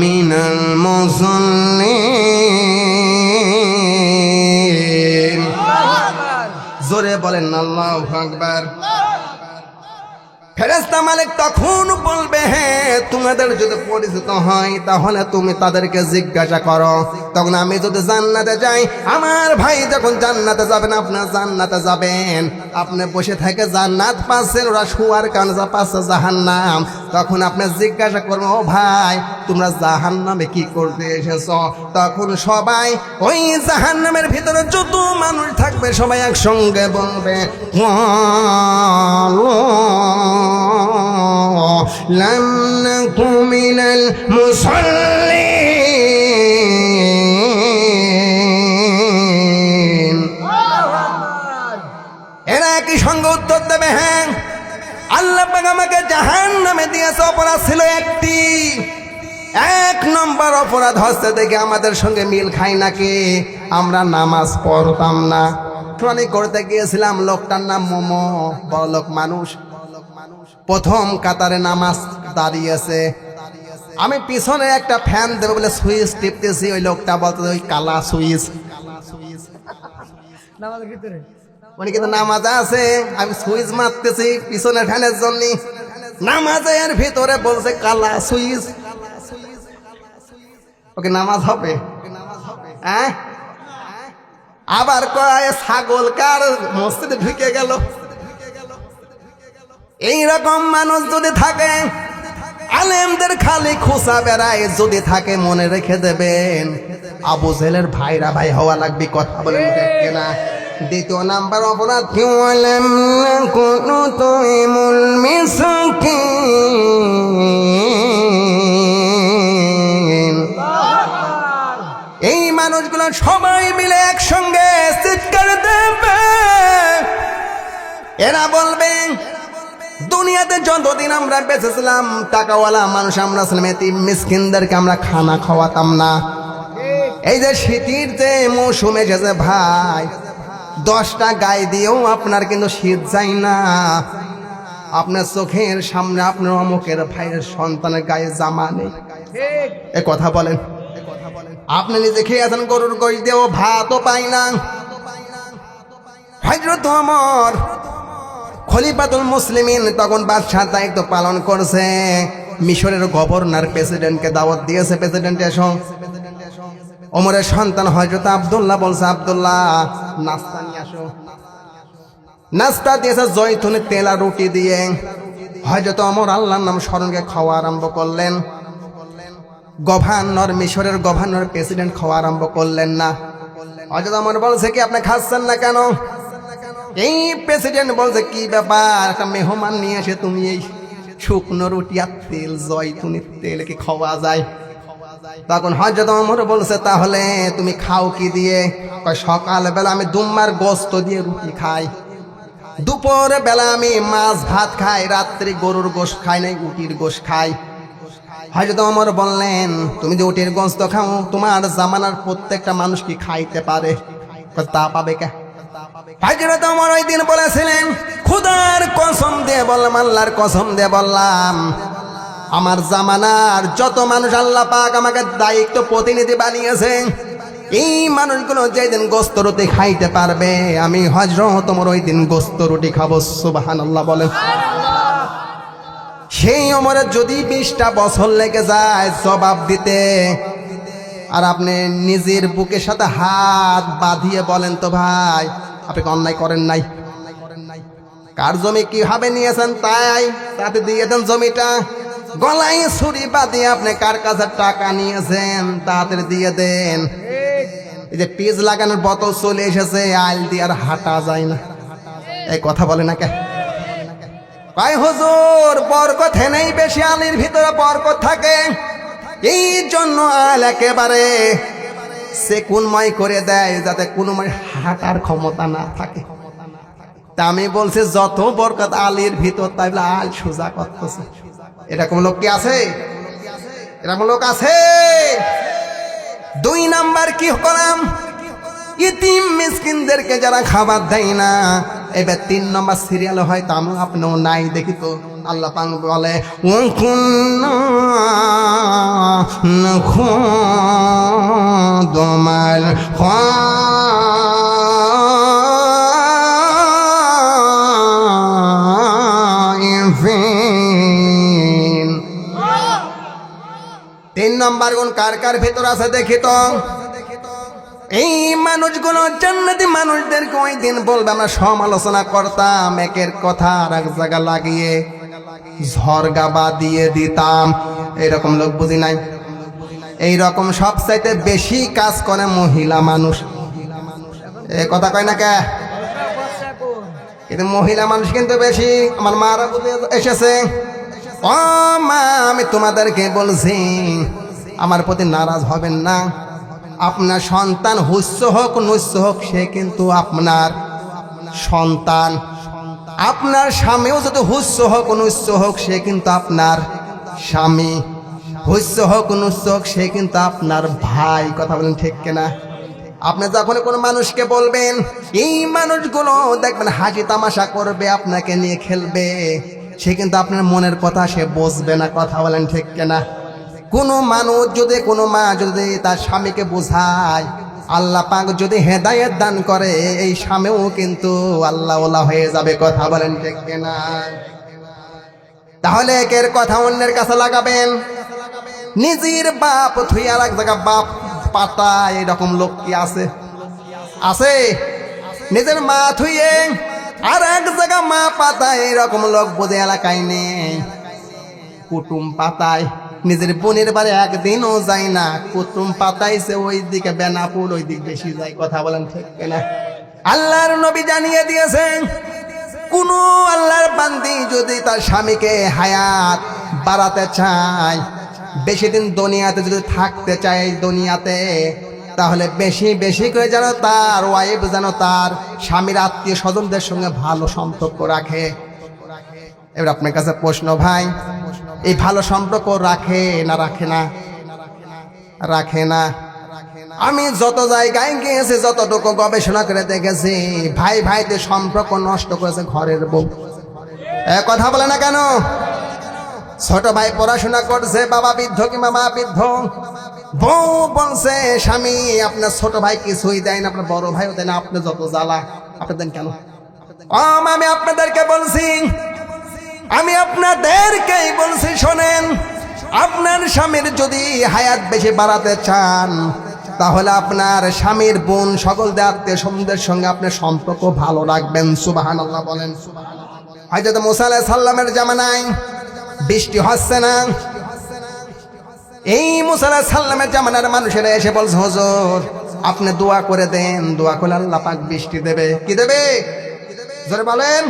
মিনাল মুসাল্লিন। জোরে বলেন আল্লাহু আকবার। ফেরেশতা মালিক তখন বলবে হ্যাঁ, তোমাদের যদি পরিচিত হয় তাহলে তুমি তাদেরকে জিজ্ঞাসা করো। তখন আমি যদি জান্নাতে যাই, আমার ভাই যখন জান্নাতে যাবেন, আপনার জান্নাতে যাবেন, আপনি বসে থেকে জান্নাত পাচ্ছেন, ওরা শুয়ার কারণে যা পাচ্ছে জাহান্নাম। তখন আপনি জিজ্ঞাসা করবো ও ভাই তোমরা জাহান্নামে কি করতে এসেছো? তখন সবাই ওই জাহান্নামের ভিতরে যত মানুষ থাকবে সবাই একসঙ্গে বলবে লাম নাকু মিনাল মুসাল্লিন। এরা কি সঙ্গে উত্তর দেবে হ্যাঁ, আল্লাহ পাক আমাকে জাহান্নামে দিয়েছে, অপরাধ ছিল একটি। 1 নম্বর অপরাধ হচ্ছে দেখে আমাদের সঙ্গে মিল খাই নাকি, আমরা নামাজ পড়তাম না। শুনানি করতে গিয়েছিলাম, লোকটার নাম মোমো, বড় লোক মানুষ, প্রথম কাতারে নামাজ দাঁড়িয়ে আছে, আমি পিছনে একটা ফ্যান দেবো বলে সুইচ টিপতেছি, ওই লোকটা বলতে ওই কালা সুইচ। উনি কিন্তু নামাজে আছে, আমি সুইচ মারতেছি পিছনের ফ্যানের জন্য, নামাজের ভিতরে বলছে কালা সুইচ। ওকে নামাজ হবে? হ্যাঁ, আবার কয় ছাগল কার মসজিদে ঢুকে গেল। এইরকম মানুষ যদি থাকে, আলেমদের খালি খোঁচা বেড়ায় যদি থাকে, মনে রেখে দেবেন আবু জেলের ভাইরা ভাই হওয়া লাগবে। কথা বলেন ঠিক কিনা? দ্বিতীয় নাম্বার অপরাধ কি? বলেন কোন তুইমুল মিসকিন। এই মানুষগুলো সবাই মিলে একসঙ্গে চিৎকার দেবে, এরা বলবে দুনিয়াতে যতদিন আমরা বেঁচেছিলাম টাকাওয়ালা মানুষ আমরা ছিলাম, এতিম মিসকিনদেরকে আমরা খানা খাওয়াতাম না। এই যে শীতের যে মৌসুম এসেছে ভাই, 10টা গায়ে দিয়েও আপনার কিন্তু শীত যায় না। আপনার চোখের সামনে আপনার অমুকের ভাইয়ের সন্তানের গায়ে জামা নেই, এ কথা বলেন। আপনি নিজে খেয়ে আছেন গরুর গোশত দিয়েও, ভাতও পাই না। হযরত ওমর খলিফাতুল মুসলিমিন তখন বাদশাহ দায়িত্ব পালন করছে, মিশরের গভর্নর প্রেসিডেন্টকে দাওয়াত দিয়েছে, প্রেসিডেন্ট এসো। ওমরের সন্তান হযরত আব্দুল্লাহ বলছে, আব্দুল্লাহ নাস্তা নিয়ে আসো। নাস্তা দিয়েছে জয়তুনের তেল আর রুটি দিয়ে। হযরত ওমর আল্লাহর নাম স্মরণকে খাওয়া আরম্ভ করলেন। গভর্নর, মিশরের গভর্নর প্রেসিডেন্ট খাওয়া আরম্ভ করলেন না। হযরত ওমর বলছে কি আপনি খাচ্ছেন না কেন? এই প্রেসিডেন্ট বলছে কি ব্যাপার, একটা মেহমান নিয়ে এসে তুমি এই শুকনো রুটি আর তেল, জয়তুনের তেল কি খাওয়া যায়? তখন হযরত ওমর বলছে তাহলে তুমি খাও কি দিয়ে? সকাল বেলা আমি দুম্বার গোস্ত দিয়ে রুটি খাই, দুপুর বেলা আমি মাছ ভাত খাই, রাত্রি গরুর গোশত খাই নাই, উটির গোশত খাই। হযরত ওমর বললেন তুমি যে উটির গোশত খাও, তোমার জামানার প্রত্যেকটা মানুষ কি খাইতে পারে? তা পাবে কে? হযরত ওমর ওই দিন বলেছিলেন, খোদার কসম দিয়ে বললাম, আল্লাহর কসম দিয়ে বললাম, আমার জামানার যত মানুষ আল্লাহ পাক আমাকে দায়িত্ব প্রতিনিধি বানিয়েছে, এই মানুষগুলো যেদিন গোস্ত রুটি খাইতে পারবে, আমি হযরত ওমর ওই দিন গোস্ত রুটি খাবো। সুবহানাল্লাহ বলেন। সেই ওমরের যদি 20টা বছর লেগে যায় জবাব দিতে, আর আপনি নিজের বুকের সাথে হাত বাঁধিয়ে বলেন তো ভাই আপনি অন্যায় করেন নাই? কার জমি কিভাবে নিয়েছেন তাই তাতে দিয়ে দেন জমিটা। গলায় ছুরি বাঁধিয়ে আপনি কার কাছে টাকা নিয়েছেন তাতে দিয়ে দেন। এই যে পিচ লাগানোর বোতল চলে এসেছে, আইল দিয়ে আর হাঁটা যায় না, এই কথা বলে না কে? ভাই হুজুর বরকত নেই বেশি, আলির ভিতরে বরকত থাকে, এই জন্য আল একেবারে সেকুনময় করে দেয় যাতে কোনো হাঁটার ক্ষমতা না থাকে। তা আমি বলছি যত বরকত আলির ভিতর, তাই বলে আল সোজা করতেছে। এরকম লোক কি আছে? এরকম লোক আছে? 2 নাম্বার কি করলাম? ইতিম মিসকিনদেরকে যারা খাবার দেয় না। এবার 3 নম্বর সিরিয়াল হয়তো আমি আপনিও নাই, দেখি তো আল্লাহ পাক বলে তোমার তিন নম্বর গুণ কার কার ভেতর আছে দেখি তো। এই মানুষগুলো জান্নাতি মানুষদেরকে ওই দিন বলবে, আমরা সমালোচনা করতাম, একের কথা আর এক জায়গা লাগিয়ে ঝরগা দিয়ে দিতাম। এইরকম লোক বুঝি নাই? এইরকম সবচাইতে বেশি কাজ করে মহিলা মানুষ। এ কথা কয় না কে? কিন্তু মহিলা মানুষ কিন্তু বেশি। আমার মারা বুঝে এসেছে। ও মা, আমি তোমাদেরকে বলছি আমার প্রতি নারাজ হবেন না। আপনার সন্তান হুস্য হোক নুস্য হোক, সে কিন্তু আপনার সন্তান। আপনার স্বামীও যদি হুস্য হোক নুস্য হোক, সে কিন্তু আপনার স্বামী। হুস্য হোক নুস্য হোক, সে কিন্তু আপনার ভাই। কথা বলেন ঠিক কিনা? আপনি যখন কোনো মানুষকে বলবেন, এই মানুষগুলো দেখবেন হাসি তামাশা করবে, আপনাকে নিয়ে খেলবে, সে কিন্তু আপনার মনের কথা সে বুঝবে না। কথা বলেন ঠিক কিনা? কোনো মানুষ যদি, কোনো মা যদি তার স্বামীকে বোঝায়, আল্লাহ পাক যদি হেদায়েত দান করে, এই স্বামীও কিন্তু আল্লাহওয়ালা হয়ে যাবে। কথা বলেন ঠিক কিনা? তাহলে একের কথা অন্যের কাছে লাগাবেন। নিজের বাপ থুই আর এক জায়গা বাপ পাতা, এরকম লোক কি আছে? আছে? নিজের মা থুইয়ে আর এক জায়গা মা পাতায়, এরকম লোক বোঝে এলাকায় নেই। কুটুম পাতায় নিজের বোনের বাড়ি একদিনও যায় না, কুটুম পাতাইছে ওই দিকে বেনাপুর, ওই দিক বেশি যায়। কথা বলেন ঠিক কিনা? আল্লাহর নবী জানিয়ে দিয়েছেন, কোন আল্লাহর বান্দি যদি তার স্বামীকে হায়াত বাড়াতে চায়, বেশি দিন দুনিয়াতে যদি থাকতে চায় দুনিয়াতে, তাহলে বেশি বেশি করে যেন তার ওয়াইফ যেন তার স্বামীর আত্মীয় স্বজনদের সঙ্গে ভালো সম্পর্ক রাখে। এবার আপনার কাছে প্রশ্ন ভাই, এই ভালো সম্পর্ক রাখে না রাখে না? রাখে না। আমি যত জায়গায় গিয়েছি, যতটুকু গবেষণা করে দেখেছি, ভাই ভাইতে সম্পর্ক নষ্ট করেছে ঘরের বউ। কথা বলে না কেন? ছোট ভাই পড়াশোনা করছে, বাবা বৃদ্ধ কিংবা মা বৃদ্ধ, বউ বলছে স্বামী আপনার ছোট ভাই কিছুই দেয় না, আপনার বড় ভাইও দেয় না, আপনি যত জ্বালা আপনি দেন কেন? আমি আপনাদেরকে বলছি, আমি আপনাদেরকেই বলছি, শোনেন, আপনার স্বামীর যদি হায়াত বেশি বাড়াতে চান, তাহলে আপনার স্বামীর বোন সকল আত্মীয় স্বজনদের সঙ্গে আপনার সম্পর্ক ভালো রাখবেন। সুবহানাল্লাহ বলেন। হযরত মুসা আলাইহিস সালামের জামানায় বৃষ্টি হচ্ছে না। এই মুসা আলাইহিস সালামের জামানার মানুষেরা এসে বলছে, হুজুর আপনি দোয়া করে দেন, দোয়া করলে আল্লাহ পাক বৃষ্টি দেবে। কি দেবে? জোরে বলেন।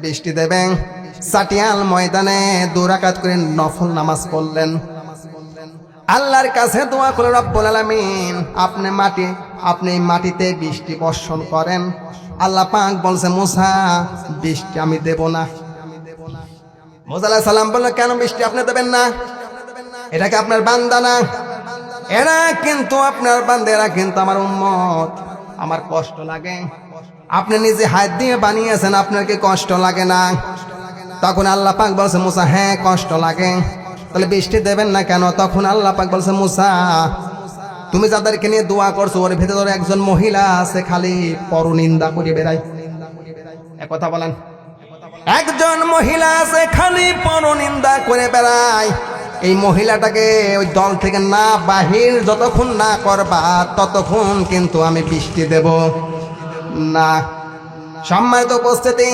বৃষ্টি দেবেন। সাটিয়াল ময়দানে 2 রাকাত করে নফল নামাজ পড়লেন, আল্লাহর কাছে দোয়া করে, রব্বুল আলামিন আপনি মাটিতে বৃষ্টি বর্ষণ করেন। আল্লাহ পাক বলছে, মুসা বৃষ্টি আমি দেব না। মুসা আলাইহিস সালাম বলল, কেন বৃষ্টি আপনি দেবেন না? এটা কি আপনার বান্দা না? এরা কিন্তু আপনার বান্দা, এরা কিন্তু আমার উম্মত, আমার কষ্ট লাগে। আপনি নিজে হাত দিয়ে বানিয়েছেন, আপনার কি কষ্ট লাগে না? তখন আল্লাহ পাক বলছে, মুসা হ্যাঁ কষ্ট লাগে। তাহলে বৃষ্টি দেবেন না কেন? তখন আল্লাহ পাক বলছে, মুসা তুমি যাদেরকে নিয়ে দোয়া করছো, ওর ভিতরে একজন মহিলা আছে, খালি পরনিন্দা করে বেড়ায়। কথা বলেন। একজন মহিলা আছে, খালি পরনিন্দা করে বেড়ায়। এই মহিলাটাকে ওই দল থেকে না বাহির যতক্ষণ না করবা, ততক্ষণ কিন্তু আমি বৃষ্টি দেব না। সম্মানিত উপস্থিতি,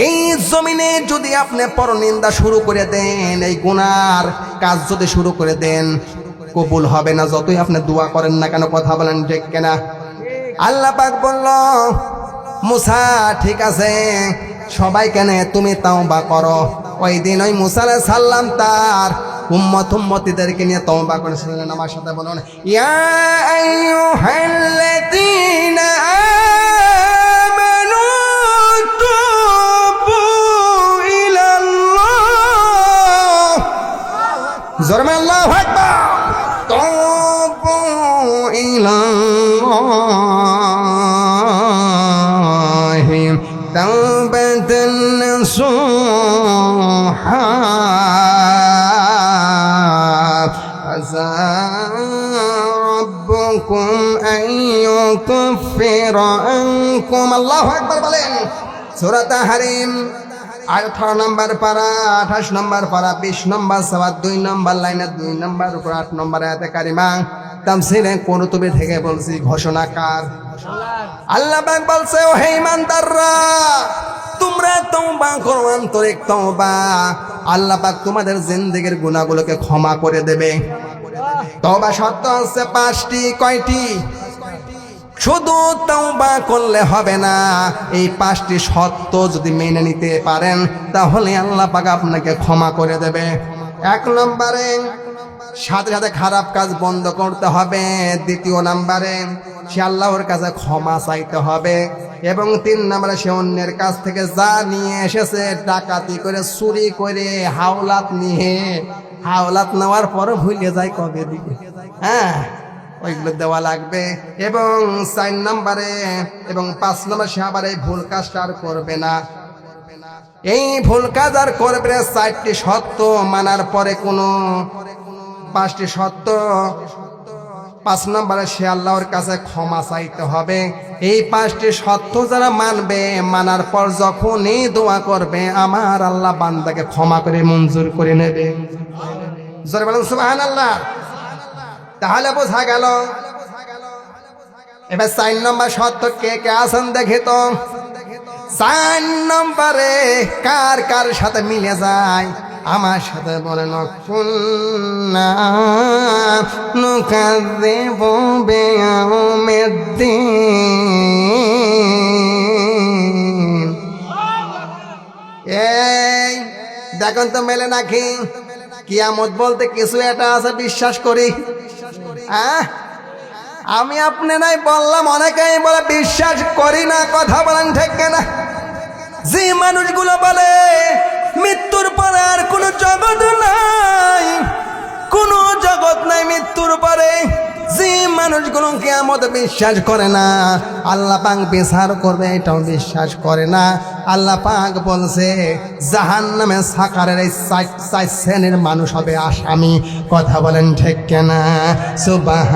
এই জমিনে যদি আপনি পরনিন্দা শুরু করে দেন, এই গুনার কাজ যদি শুরু করে দেন, কবুল হবে না, যতই আপনি দোয়া করেন না কেন। কথা বলেন ঠিক কিনা? আল্লাহ পাক বলল, মুসা ঠিক আছে, সবাই কেন তুমি তাওবা করো। ওই দিন ওই মুসা আলাইহিস সালাম তার উম্মতিদেরকে নিয়ে তাওবা করেছিলেন। আমার সাথে বলুন, ইয়া আইয়ুহাল্লাযীনা আমানু তুবু ইলাল্লাহ। জোরে আল্লাহু আকবার। তুবু ইলাল্লাহ তাওবাতান নাসুহা আসা রাব্বুকুম আন ইউকাফিরা আনকুম। আল্লাহু আকবার বলেন। সূরা তাহরিম 18 নম্বর পারা, 28 নম্বর পারা, 20 নম্বর সওয়াত 2 নম্বর লাইনে 2 নম্বর উপর 8 নম্বর আয়াতে কারিমা। তাফসীরে কুরতুবী থেকে বলছি, ঘোষণাকার আল্লাহ পাক বলছে, ও হে ঈমানদাররা, তোমরা তওবা করো, আন্তরিক তওবা, আল্লাহ পাক তোমাদের জিন্দেগীর গুনাহগুলোকে ক্ষমা করে দেবে। তওবা শর্ত আছে 5টি। কয়টি? শুধু তওবা করলে হবে না, এই 5টি শর্ত যদি মেনে নিতে পারেন, তাহলে আল্লাহ পাক আপনাকে ক্ষমা করে দেবে। 1 নম্বরে সাথে সাথে খারাপ কাজ বন্ধ করতে হবে। 2 নম্বরে সে আল্লাহর কাছে ক্ষমা চাইতে হবে। এবং 3 নম্বরে সে অন্যের কাছ থেকে যা নিয়ে এসেছে, ডাকাতি করে, চুরি করে, হাওলাত নিয়ে, হাওলাত নেওয়ার পর ভুলে যায় কবে দিকে, হ্যাঁ ওইগুলো দেওয়া লাগবে। এবং 4 নম্বরে এবং 5 নম্বরে সে আবার এই ভুল কাজটা আর করবে না। এই ভুল কাজ আর করবে না। 4টি সত্য মানার পরে কোনো 5টি সত্য, 5 নম্বরে সে আল্লাহর কাছে ক্ষমা চাইতে হবে। এই 5টি সত্য যারা মানবে, মানার পর যখনই দোয়া করবে আমার আল্লাহ বান্দাকে ক্ষমা করে মঞ্জুর করে নেবে। জোরে বলেন সুবহানাল্লাহ। তাহলে বোঝা গেল। এবার 4 নম্বর সত্য কে কে আছেন দেখে তো। 4 নম্বরে কার কার সাথে মিলে যায় আমার সাথে বলেন, কুন্না নুকাযযিবু বিয়াউমিদ্দিন। এই দেখুন তো মেলে নাকি? কিয়ামত বলতে কিছু একটা আছে, বিশ্বাস করি। আমি আপনি নাই বললাম, অনেকেই বলে বিশ্বাস করি না। কথা বলেন ঠিক না? যে মানুষগুলো বলে মৃত্যুর পরে আর কোনো জগৎ নাই, কোনো জগৎ নাই মৃত্যুর পরে, যে মানুষগুলো কিয়ামতে বিশ্বাস করে না, আল্লাহ পাক বিচার করবে এটাও বিশ্বাস করে না। আল্লাহ পাক বলছে জাহান্নামে সাকারের এই 4 শ্রেণীর মানুষ হবে আসামি। কথা বলেন ঠিক না? সুবহান